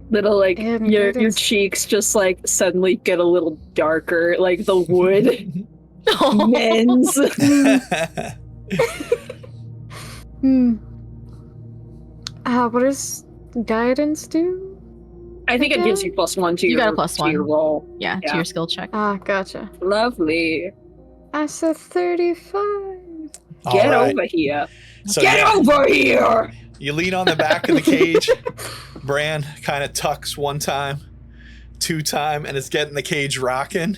Little like your cheeks just like suddenly get a little darker, like the wood mends. What does guidance do? I think it gives you +1 to your roll. Yeah, to your skill check. Gotcha. Lovely. I said 35. Get over here. So Get over here! You lean on the back of the cage. Bran kind of tucks 1 time, 2 time, and it's getting the cage rocking,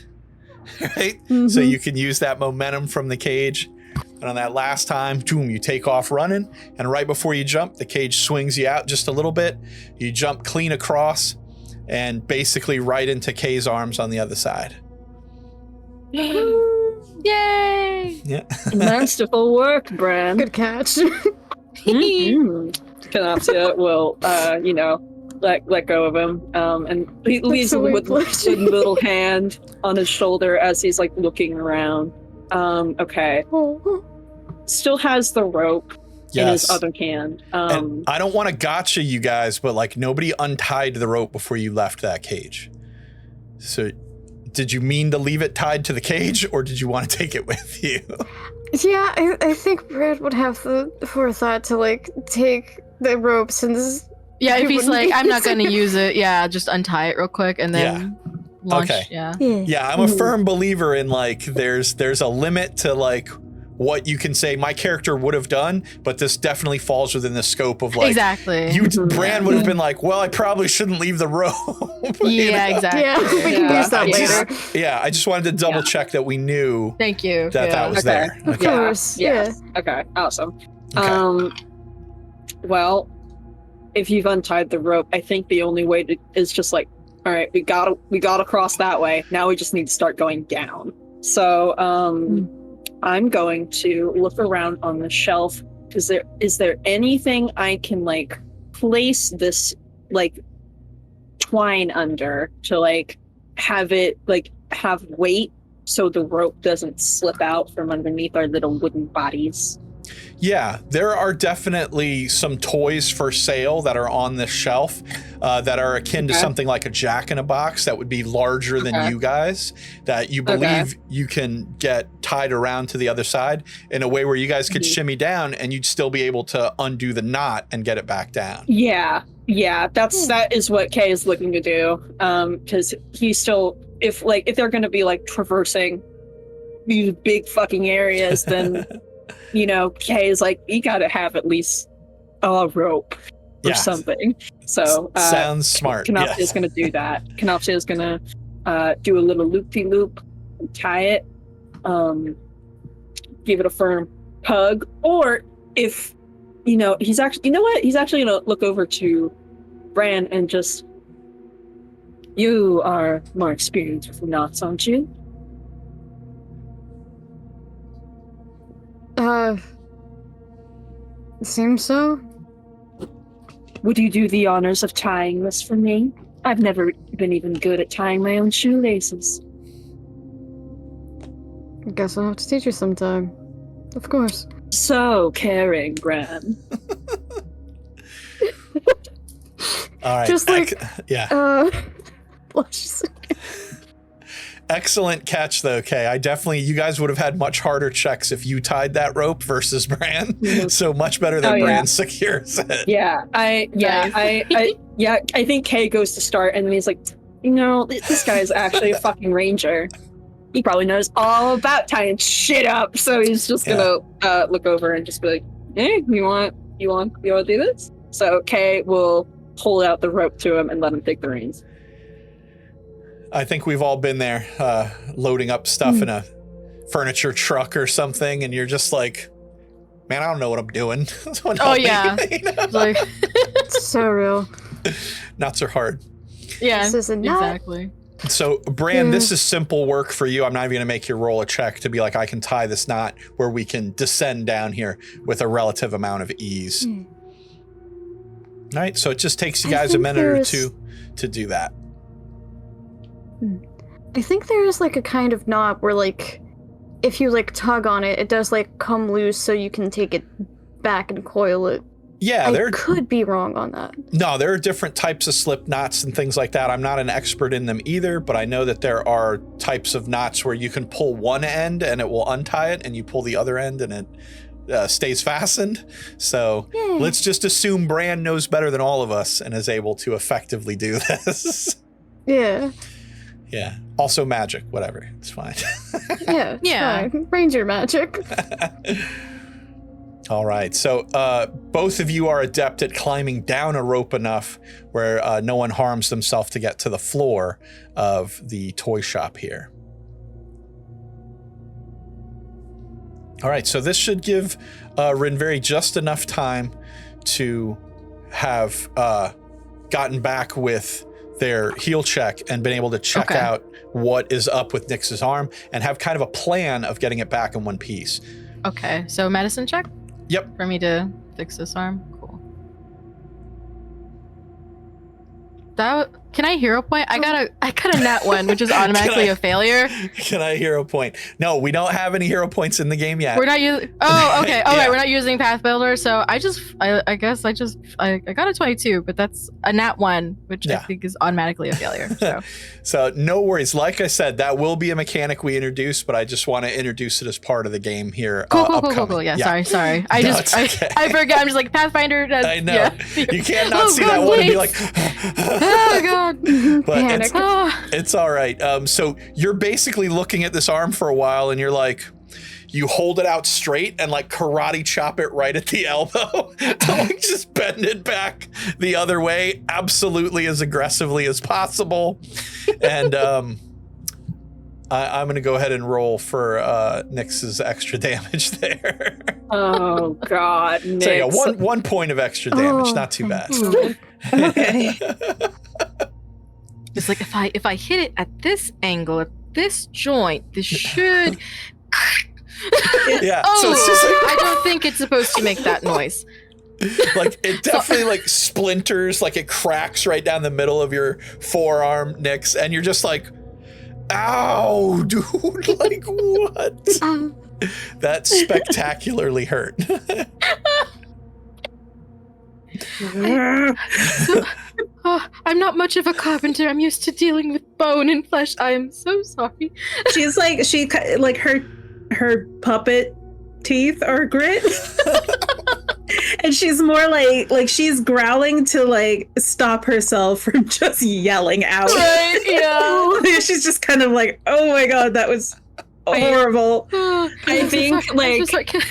right? So you can use that momentum from the cage. And on that last time, boom, you take off running. And right before you jump, the cage swings you out just a little bit. You jump clean across and basically right into Kay's arms on the other side. Yay! Yeah. Masterful work, Bran. Good catch. Kenopsia will, let go of him, and he leaves him with a little hand on his shoulder as he's like looking around. Okay. Still has the rope in his other hand. And I don't want to gotcha you guys, but like nobody untied the rope before you left that cage. So did you mean to leave it tied to the cage, or did you want to take it with you? Yeah, I think Brad would have the forethought to like take the rope since. Yeah, if he's like, I'm not going to use it. Yeah, just untie it real quick and then launch. Okay. Yeah, I'm a firm believer in like there's a limit to like what you can say my character would have done, but this definitely falls within the scope of like exactly. Bran would have been like, well, I probably shouldn't leave the rope. Yeah, exactly. Yeah, we can use that later. I just wanted to double check that we knew. Thank you. That was there. Of course. Yeah. Okay. Awesome. Okay. Well, if you've untied the rope, I think the only way is just like, all right, we gotta cross that way. Now we just need to start going down. So, I'm going to look around on the shelf. Is there anything I can like place this like twine under to like have it like have weight so the rope doesn't slip out from underneath our little wooden bodies? Yeah, there are definitely some toys for sale that are on this shelf that are akin to something like a jack-in-a-box that would be larger than you guys, that you believe you can get tied around to the other side in a way where you guys could shimmy down and you'd still be able to undo the knot and get it back down. Yeah, that is what Kay is looking to do, because he's still, if they're going to be like traversing these big fucking areas, then Kay is like, you gotta have at least a rope or something. So sounds smart. Kenopsia is gonna do that. Kenopsia is gonna do a little loop-de-loop, tie it, give it a firm tug, or if he's actually gonna look over to Bran and just, you are more experienced with knots, aren't you? Seems so. Would you do the honors of tying this for me? I've never been even good at tying my own shoelaces. I guess I'll have to teach you sometime. Of course. So caring, Bran. All right. Just like, Excellent catch, though, Kay. You guys would have had much harder checks if you tied that rope versus Bran. So much better that Bran secures it. I think Kay goes to start, and then he's like, this guy is actually a fucking ranger. He probably knows all about tying shit up. So he's just gonna look over and just be like, hey, you want to do this? So Kay will hold out the rope to him and let him take the reins. I think we've all been there, loading up stuff in a furniture truck or something, and you're just like, man, I don't know what I'm doing. Like, so real. Not so hard. Yeah, this is a knot. Exactly. So, Bran, this is simple work for you. I'm not even going to make you roll a check to be like, I can tie this knot where we can descend down here with a relative amount of ease. All right, so it just takes you guys a minute or two to do that. I think there is like a kind of knot where like if you like tug on it, it does like come loose so you can take it back and coil it. Yeah, I could be wrong on that. No, there are different types of slip knots and things like that. I'm not an expert in them either, but I know that there are types of knots where you can pull one end and it will untie it, and you pull the other end and it stays fastened. So let's just assume Bran knows better than all of us and is able to effectively do this. Yeah. Yeah. Also magic, whatever. It's fine. Yeah. Fine. Ranger magic. All right. So both of you are adept at climbing down a rope enough where no one harms themselves to get to the floor of the toy shop here. All right. So this should give Rinverhi just enough time to have gotten back with their heal check and been able to check out what is up with Nyx's arm and have kind of a plan of getting it back in one piece. Okay, so medicine check? Yep. For me to fix this arm? Cool. Can I hero point? I got a nat 1, which is automatically a failure. Can I hero point? No, we don't have any hero points in the game yet. We're not using. Oh, okay. All right, we're not using Path Builder, so I guess I got a 22, but that's a nat 1, which I think is automatically a failure. So. So no worries. Like I said, that will be a mechanic we introduce, but I just want to introduce it as part of the game here. Cool. Yeah, sorry. I forgot. I'm just like Pathfinder. I know. Yeah. You can't not see that one and be like, oh god. But it's all right. So you're basically looking at this arm for a while and you're like, you hold it out straight and like karate chop it right at the elbow to like just bend it back the other way absolutely as aggressively as possible. And I'm going to go ahead and roll for Nyx's extra damage there. Oh god, Nyx. So yeah, one point of extra damage, not too bad. Okay. It's like if I hit it at this angle, at this joint, this should. Yeah. So it's just like, I don't think it's supposed to make that noise. Like it definitely like splinters, like it cracks right down the middle of your forearm, Nyx, and you're just like, ow, dude, like what? That spectacularly hurt. I'm not much of a carpenter. I'm used to dealing with bone and flesh. I am so sorry. She's like her puppet teeth are grit. And she's more like she's growling to like stop herself from just yelling out. Right, yeah. She's just kind of like, oh my god, that was horrible. I think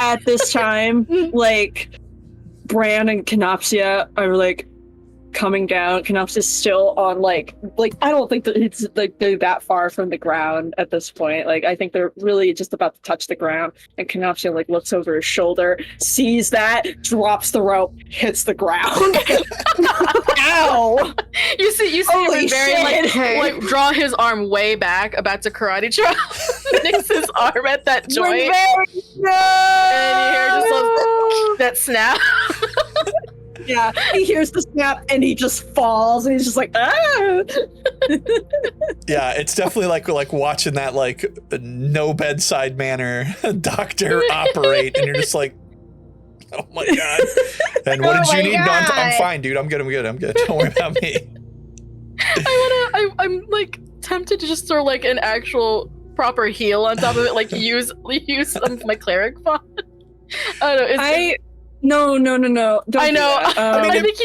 at this time, like Bran and Kenopsia are like coming down. Kenopsia's still on like I don't think that it's like they're that far from the ground at this point. Like I think they're really just about to touch the ground, and Kenopsia like looks over his shoulder, sees that, drops the rope, hits the ground. Ow! You see Rinverhi like draw his arm way back, about to karate chop Nyx's arm at that joint. No! And you hear just that snap. Yeah, he hears the snap and he just falls and he's just like, ah! Yeah, it's definitely like watching that like no bedside manner doctor operate, and you're just like, oh my god. And what did you need? No, I'm fine, dude. I'm good. Don't worry about me. I'm like tempted to just throw like an actual proper heal on top of it, like use some of my cleric font. I don't know. No. Don't I know. I think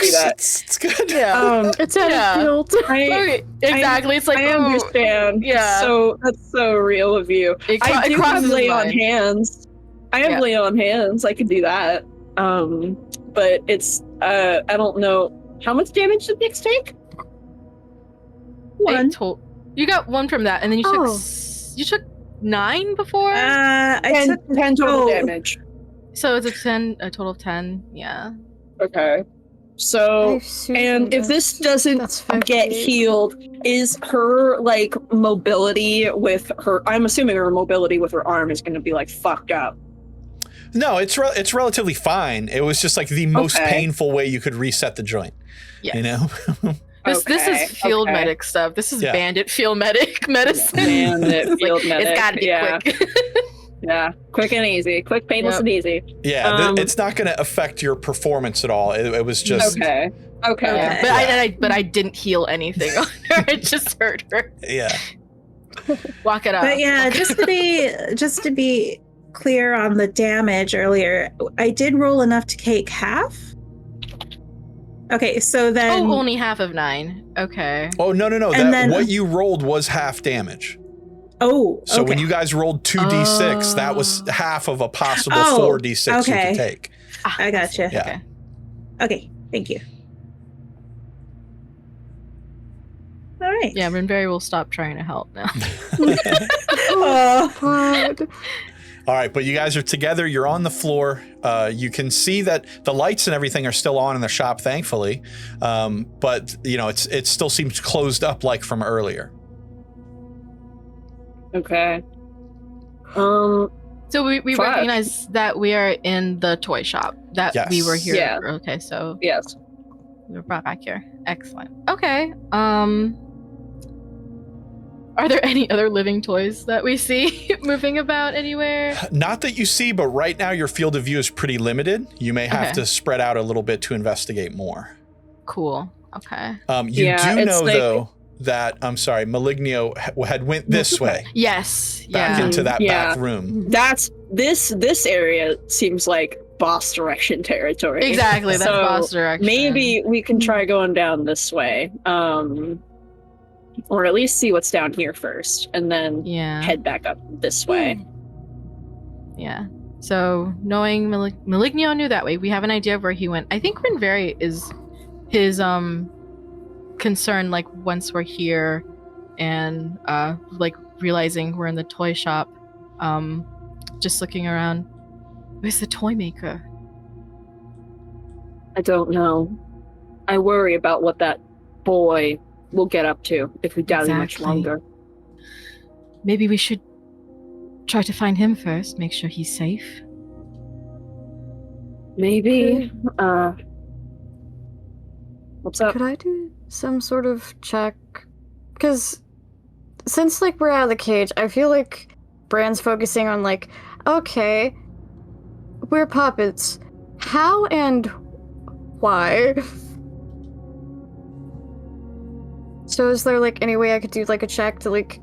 It's good. Yeah. It's out of guilt. Okay, exactly. It's like I understand. Yeah. So that's so real of you. I do have lay on hands. I have lay on hands. I could do that. But it's I don't know how much damage did Nyx take. One. You got 1 from that, and then you took 9 before. I took 10 total damage. So it's a total of 10. Yeah. Okay. So, and if this doesn't get healed, is her like mobility with her? I'm assuming her mobility with her arm is going to be like fucked up. No, it's relatively fine. It was just like the most painful way you could reset the joint. Yes. You know. This is field medic stuff. This is bandit field medic medicine. Bandit field medic. It's gotta be quick. Yeah, quick and easy. Quick, painless, and easy. Yeah, it's not going to affect your performance at all. It was just... Okay. But I didn't heal anything on her. It just hurt her. Yeah. Walk it up. But yeah, just to be clear on the damage earlier, I did roll enough to take half. Okay, so then... Oh, only half of 9. Okay. Oh, no. What you rolled was half damage. Oh, so when you guys rolled 2d6, that was half of a possible 4d6 you could take. I gotcha. Yeah. Okay, thank you. All right. Yeah, Rinverhi will stop trying to help now. Oh, God. All right, but you guys are together. You're on the floor. You can see that the lights and everything are still on in the shop, thankfully. But it still seems closed up like from earlier. Okay. So we recognize that we are in the toy shop. That Yes. we were here. Yeah. Okay, so Yes. we were brought back here. Excellent. Okay. Are there any other living toys that we see moving about anywhere? Not that you see, but right now your field of view is pretty limited. You may have to spread out a little bit to investigate more. Cool. Okay. You do know, though, that, I'm sorry, Malignio had went this way. Yes. Back Yeah. into that back room. That's this area seems like boss direction territory. Exactly. That's boss direction. Maybe we can try going down this way. Or at least see what's down here first, and then head back up this way. Yeah. So knowing Malignio knew that way, we have an idea of where he went. I think Rinverhi is his concern, like once we're here and like realizing we're in the toy shop, just looking around. Where's the toy maker? I don't know. I worry about what that boy will get up to if we dally much longer. Maybe we should try to find him first, make sure he's safe. Maybe. What's up? Could I do some sort of check? Because since like we're out of the cage, I feel like Bran's focusing on like, okay, we're puppets. How and why? So is there like any way I could do like a check to like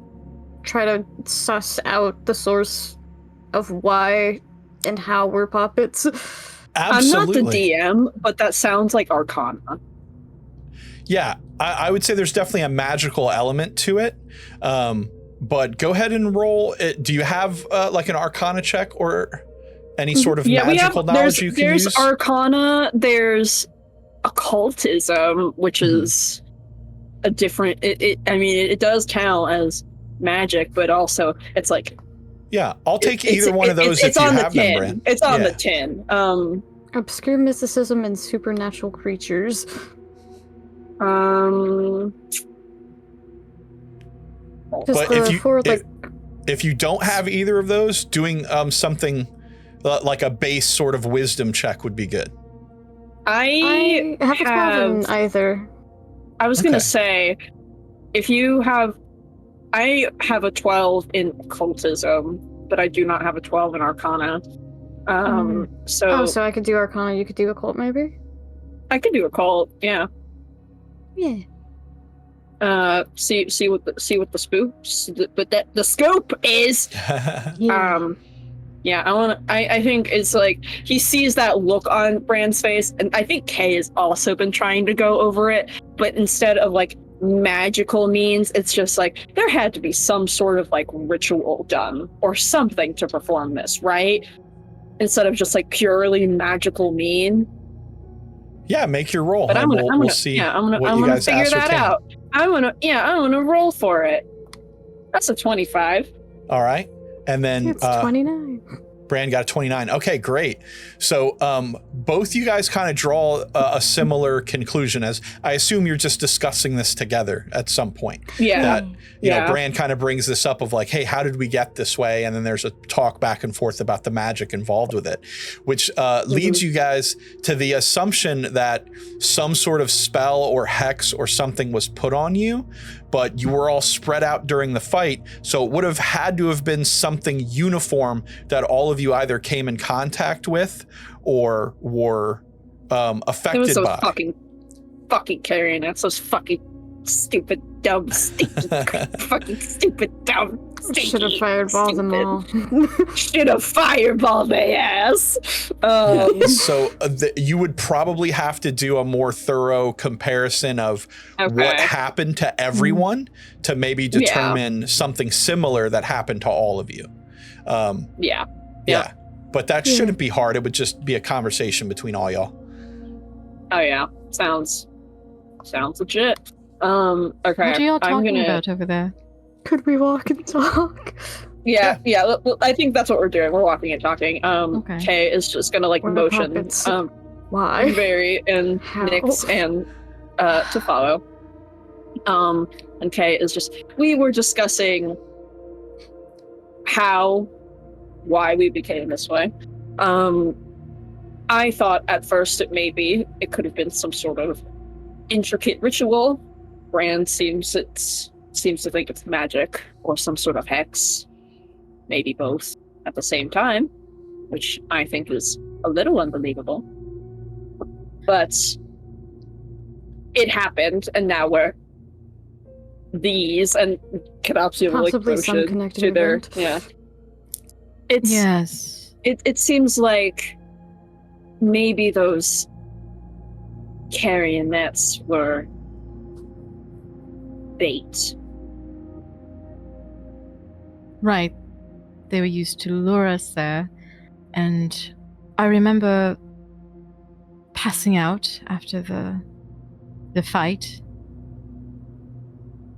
try to suss out the source of why and how we're puppets? Absolutely. I'm not the DM, but that sounds like Arcana. Yeah, I would say there's definitely a magical element to it. But go ahead and roll it. Do you have like an Arcana check or any sort of magical knowledge you can use? There's Arcana, there's occultism, which is a different it does count as magic, but also it's like I'll take either one of those if you have them, Bran. It's on the tin. Obscure mysticism and supernatural creatures. But if you don't have either of those, doing something like a base sort of wisdom check would be good. I have a 12 in either. I was gonna say, I have a 12 in occultism, but I do not have a 12 in Arcana. So I could do Arcana, you could do occult maybe? I could do occult, yeah. Yeah. See what the scope is. I think it's like he sees that look on Bran's face, and I think Kay has also been trying to go over it, but instead of like magical means, it's just like there had to be some sort of like ritual done or something to perform this, right? Instead of just like purely magical mean. Yeah, make your roll. But we'll see. I'm gonna figure that out. I'm gonna roll for it. That's a 25. All right. And then it's 29. Bran got a 29. Okay, great. So both you guys kind of draw a similar conclusion, as I assume you're just discussing this together at some point. Yeah. That, you know, Bran kind of brings this up of like, hey, how did we get this way? And then there's a talk back and forth about the magic involved with it, which leads you guys to the assumption that some sort of spell or hex or something was put on you, but you were all spread out during the fight. So it would have had to have been something uniform that all of you either came in contact with or were affected by. Fucking Carrionette, those fucking stupid, dumb, fucking stupid, dumb, should have fireballed them all. Should have fireballed their ass. So you would probably have to do a more thorough comparison of what happened to everyone to maybe determine something similar that happened to all of you. Yeah. But that shouldn't be hard. It would just be a conversation between all y'all. Oh yeah, sounds legit. Okay. What are y'all talking about over there? Could we walk and talk? Yeah. I think that's what we're doing. We're walking and talking. Okay. Kay is just gonna like We're motion puppets. Why? Very and How? Nyx and to follow. And Kay is just, we were discussing why we became this way. I thought at first it could have been some sort of intricate ritual. Bran seems to think it's magic or some sort of hex. Maybe both at the same time, which I think is a little unbelievable. But it happened, and now we're these, and Kenopsia will like Possibly some motion connected to their event. yeah. It's Yes. it seems like maybe those Carrionettes were bait. Right. They were used to lure us there. And I remember passing out after the fight.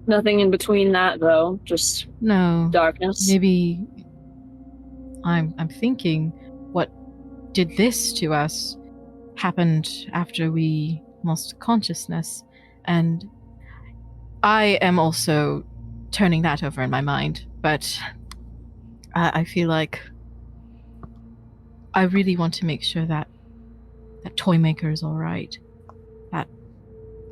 Nothing in between that though, just No. darkness. Maybe I'm thinking what did this to us happened after we lost consciousness, and I am also turning that over in my mind, but I feel like I really want to make sure that Toymaker is all right, that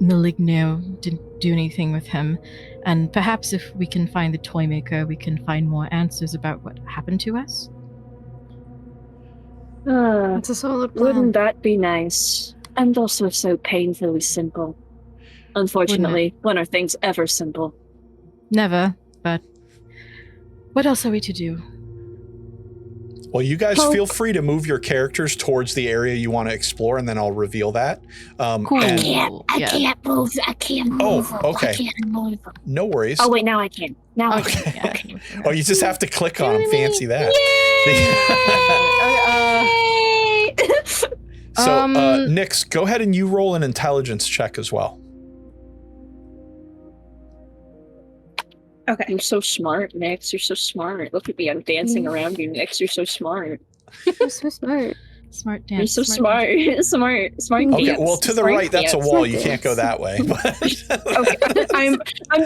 Malignio didn't do anything with him, and perhaps if we can find the Toymaker, we can find more answers about what happened to us. It's a solid plan. Wouldn't that be nice? And also so painfully simple. Unfortunately, when are things ever simple? Never, but what else are we to do? Well, you guys feel free to move your characters towards the area you want to explore, and then I'll reveal that. Cool. and- I can't move. I can't move. Oh, okay. I can't move. No worries. Oh wait, now I can. Now I Okay. can. Yeah. Oh, you just have to click on them. Fancy that. So, Nyx, go ahead and you roll an intelligence check as well. Okay. You're so smart, Nyx. You're so smart. Look at me. I'm dancing around you, Nyx. You're so smart. You're so smart. Smart dance. You're so smart. Smart. Okay, dance. well, to the Smart right, that's a dance. wall. You can't go that way. Okay,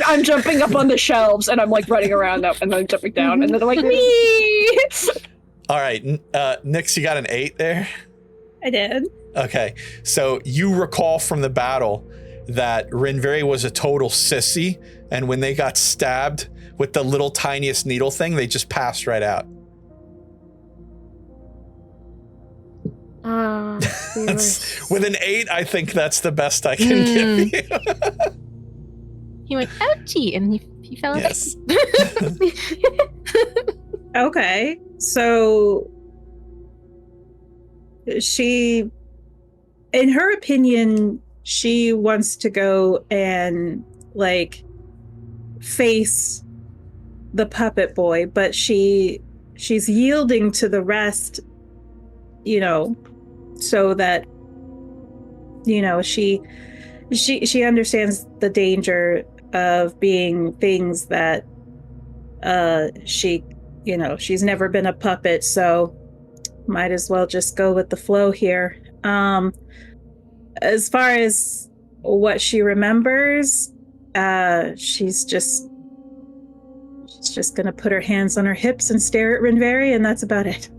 I'm jumping up on the shelves and I'm like running around up and then jumping down and then I'm like me. All right, Nyx, you got an 8 there? I did. Okay, so you recall from the battle that Rinverhi was a total sissy, and when they got stabbed with the little tiniest needle thing, they just passed right out. With an 8, I think that's the best I can give you. He went ouchie and he fell asleep. Yes. Okay. So she, in her opinion, she wants to go and like face the puppet boy, but she's yielding to the rest, you know, so that, you know, she understands the danger of being things that she, you know, she's never been a puppet, so might as well just go with the flow here. As far as what she remembers, she's just gonna put her hands on her hips and stare at Rinverhi, and that's about it.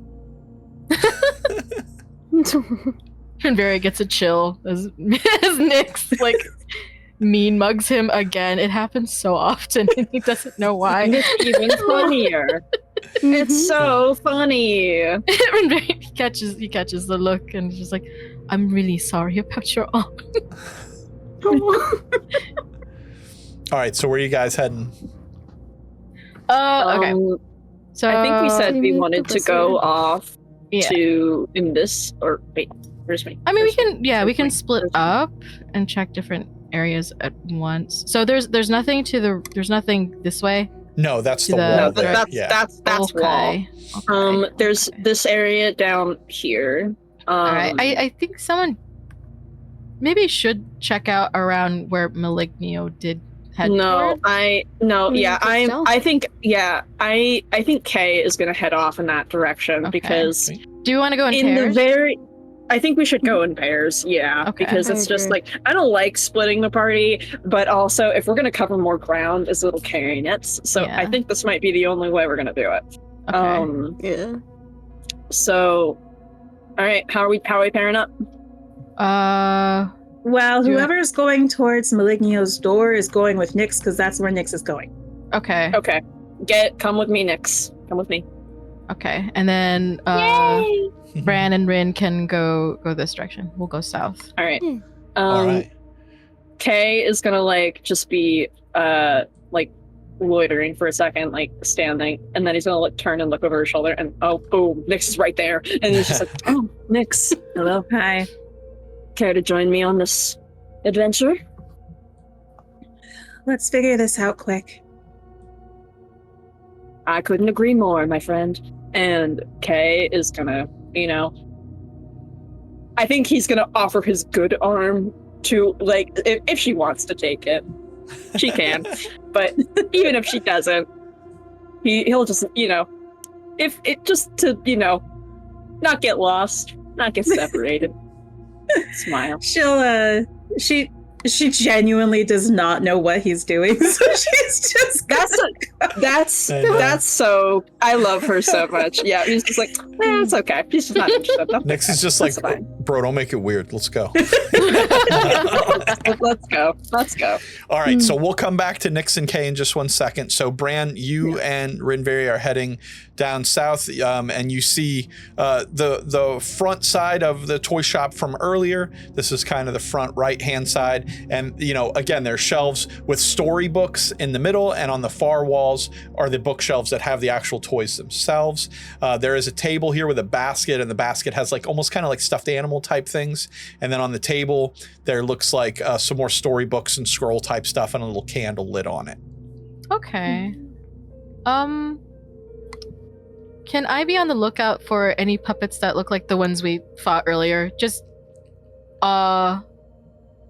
Rinverhi gets a chill as Nyx like mean mugs him again. It happens so often and he doesn't know why. It's even funnier. It's so funny. Rinverhi he catches the look and is just like, I'm really sorry about your arm. All right, so where are you guys heading? Okay. So I think we said we Maybe wanted the to go wizard. off yeah. to in this or wait, where's me? I mean, Where's me? we can split up and check different areas at once. So there's nothing this way. No, that's the To the- wall No, there. that's Yeah. that's wall. Okay. There's Okay. this area down here. All right. I think someone maybe should check out around where Malignio did head No, toward. I no, Hmm, yeah, good stealth. I think Yeah, I think Kay is going to head off in that direction because do you want to go in pairs? I think we should go in pairs, yeah, because it's just like, I don't like splitting the party, but also if we're going to cover more ground as little Carrionettes, so I think this might be the only way we're going to do it. Yeah. So, all right, how are we pairing up? Well, whoever's going towards Malignio's door is going with Nyx because that's where Nyx is going. Okay. Okay. Come with me, Nyx. Come with me. Okay, and then Bran and Rin can go this direction. We'll go south. All right. All right. Kay is gonna just be loitering for a second, standing, and then he's gonna turn and look over his shoulder, and boom, Nyx is right there, and he's just like, oh, Nyx, hello, hi. Care to join me on this adventure? Let's figure this out quick. I couldn't agree more, my friend. And Kay is gonna, I think he's gonna offer his good arm to, if she wants to take it, she can. But even if she doesn't, he'll just, if it just to, not get lost, not get separated. Smile. She genuinely does not know what he's doing, so she's just that's so I love her so much. Yeah, he's just like, it's okay. She's just not interested. Nyx is just like, bro, don't make it weird. Let's go. Let's go. All right, so we'll come back to Nyx and Kay in just 1 second. So Bran, you and Rinverhi are heading down south, and you see the front side of the toy shop from earlier. This is kind of the front right-hand side. And, again, there's shelves with storybooks in the middle, and on the far walls are the bookshelves that have the actual toys themselves. There is a table here with a basket, and the basket has almost kind of like stuffed animal type things. And then on the table, there looks like some more storybooks and scroll type stuff and a little candle lit on it. Okay. Can I be on the lookout for any puppets that look like the ones we fought earlier? Just,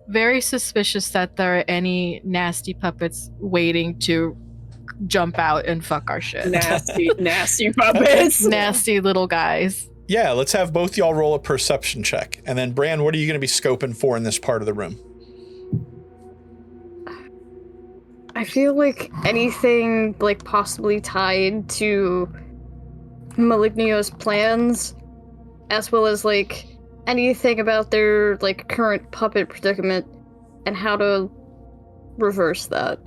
very suspicious that there are any nasty puppets waiting to jump out and fuck our shit. Nasty puppets. Nasty little guys. Yeah, let's have both y'all roll a perception check. And then, Bran, what are you going to be scoping for in this part of the room? I feel like anything possibly tied to Malignio's plans, as well as anything about their current puppet predicament and how to reverse that.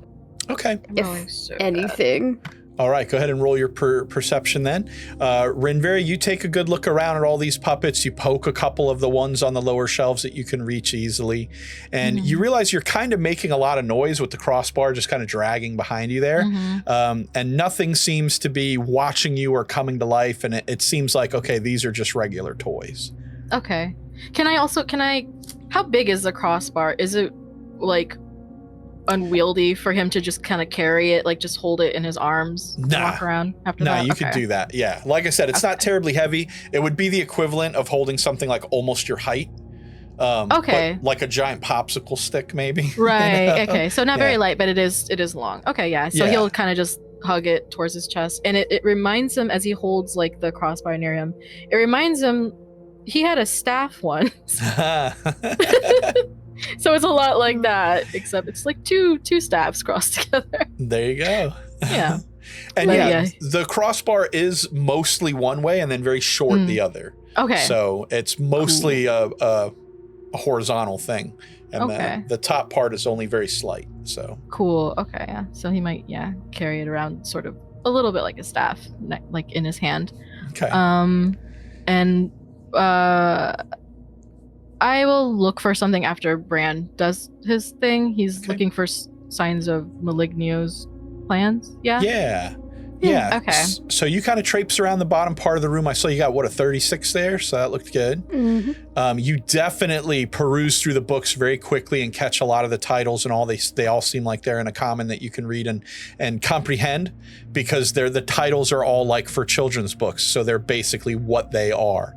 Okay. If anything. All right, go ahead and roll your perception then. Rinverhi, you take a good look around at all these puppets. You poke a couple of the ones on the lower shelves that you can reach easily. And you realize you're kind of making a lot of noise with the crossbar just kind of dragging behind you there. And nothing seems to be watching you or coming to life. And it seems like, okay, these are just regular toys. Okay. How big is the crossbar? Is it unwieldy for him to just kind of carry it, just hold it in his arms and walk around after that? You could do that. Yeah. Like I said, it's not terribly heavy. It would be the equivalent of holding something almost your height. Okay. Like a giant popsicle stick, maybe. Right. Okay. So not very light, but it is long. Okay. Yeah. So he'll kind of just hug it towards his chest, and it reminds him, as he holds the crossbar near him, it reminds him he had a staff once. So it's a lot like that, except it's two staffs crossed together. There you go. Yeah. And the crossbar is mostly one way and then very short the other. Okay. So it's mostly a horizontal thing. And the top part is only very slight. So cool. Okay. Yeah. So he might carry it around sort of a little bit like a staff, in his hand. Okay. And I will look for something after Bran does his thing. He's looking for signs of Malignio's plans. Yeah? Yeah. Okay. So you kind of traipse around the bottom part of the room. I saw you got, a 36 there? So that looked good. You definitely peruse through the books very quickly and catch a lot of the titles and all. They all seem like they're in a common that you can read and comprehend, because the titles are all like for children's books. So they're basically what they are,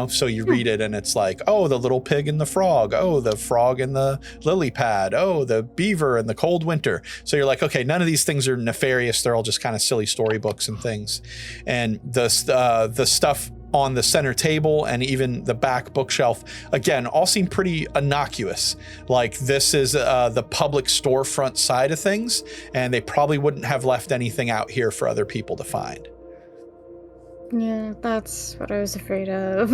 so you read it and it's like, oh, the little pig and the frog. Oh, the frog and the lily pad. Oh, the beaver and the cold winter. So you're like, okay, none of these things are nefarious. They're all just kind of silly storybooks and things. And the stuff on the center table and even the back bookshelf, again, all seem pretty innocuous. Like this is the public storefront side of things, and they probably wouldn't have left anything out here for other people to find. Yeah, that's what I was afraid of.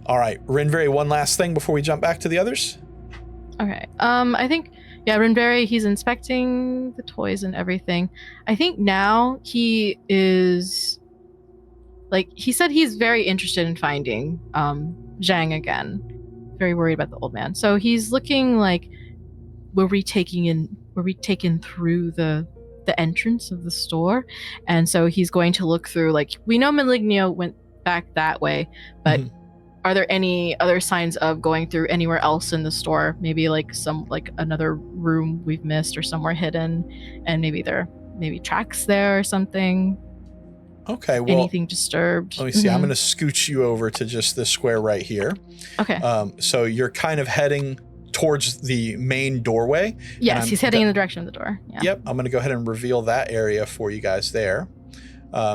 All right, Rinverhi, one last thing before we jump back to the others. Okay. I think, Rinverhi, he's inspecting the toys and everything. I think now he is... he said he's very interested in finding Xiang again. Very worried about the old man. So he's looking like, were we taken through the entrance of the store? And so he's going to look through, we know Malignio went back that way, but are there any other signs of going through anywhere else in the store? Maybe another room we've missed or somewhere hidden, and maybe tracks there or something. Okay, well, anything disturbed? Let me see. I'm going to scooch you over to just this square right here. Okay. So you're kind of heading towards the main doorway. Yes, he's heading in the direction of the door. Yeah. Yep. I'm going to go ahead and reveal that area for you guys there,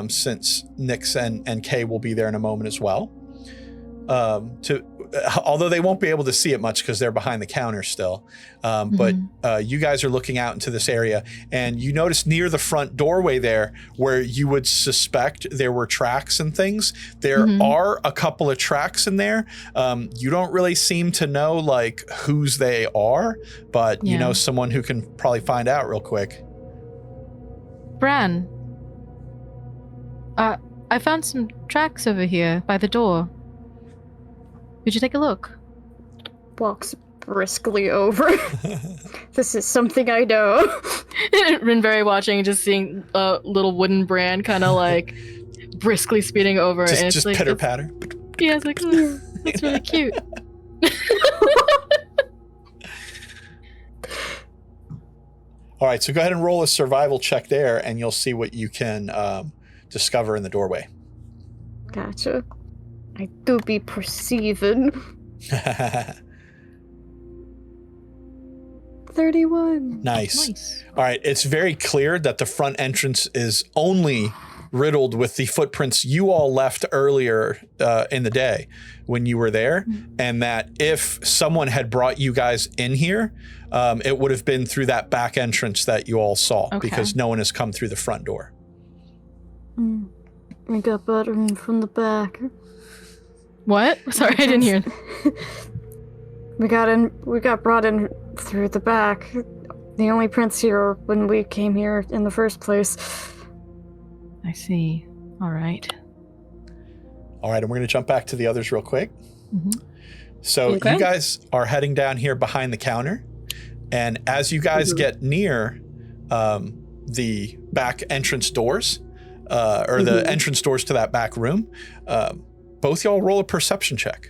since Nyx and Kay will be there in a moment as well. Although they won't be able to see it much because they're behind the counter still. But you guys are looking out into this area, and you notice near the front doorway there, where you would suspect there were tracks and things, there are a couple of tracks in there. You don't really seem to know whose they are, but you know someone who can probably find out real quick. Bran, I found some tracks over here by the door. Could you take a look? Walks briskly over. This is something I know. Rinverhi watching, just seeing a little wooden Bran kind of briskly speeding over. Just, and it's just pitter patter. Yeah, it's oh, that's really cute. All right, so go ahead and roll a survival check there, and you'll see what you can discover in the doorway. Gotcha. I do be perceiving. 31. Nice. All right, it's very clear that the front entrance is only riddled with the footprints you all left earlier in the day when you were there, and that if someone had brought you guys in here, it would have been through that back entrance that you all saw, because no one has come through the front door. We got butter in from the back. What? Sorry, I didn't hear. We got brought in through the back. The only prince here when we came here in the first place. I see. All right, and we're going to jump back to the others real quick. So you guys are heading down here behind the counter, and as you guys get near the back entrance doors, or the entrance doors to that back room, both y'all roll a perception check.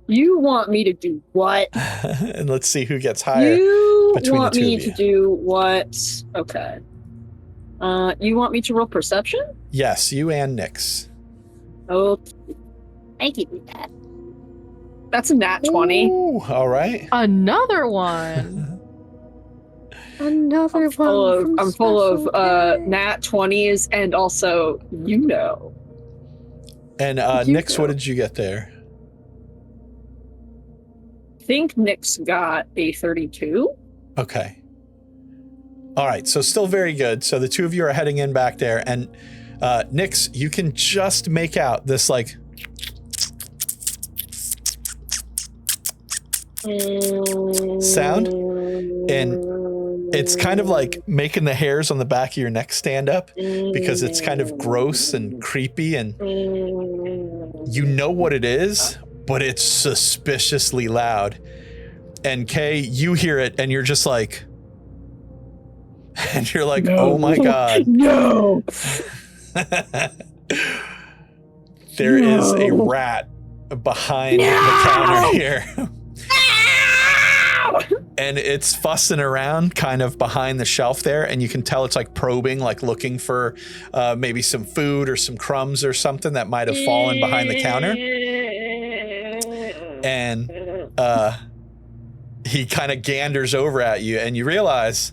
You want me to do what? And let's see who gets higher. You between want the two me of you. to do what? Okay. You want me to roll perception? Yes, you and Nyx. Oh, I can do that. that's a nat 20. Ooh, all right. Another one. Another I'm full one. of nat 20s and also And Nyx, what did you get there? I think Nyx got a 32. Okay. All right, so still very good. So the two of you are heading in back there, and Nyx, you can just make out this like sound, and it's kind of like making the hairs on the back of your neck stand up because it's kind of gross and creepy, and you know what it is, but it's suspiciously loud. And Kay, you hear it, and you're just like, and you're like, No. oh my God. No. There is a rat behind the counter here. And it's fussing around kind of behind the shelf there, and you can tell it's like probing, like looking for maybe some food or some crumbs or something that might have fallen behind the counter. And he kind of ganders over at you, and you realize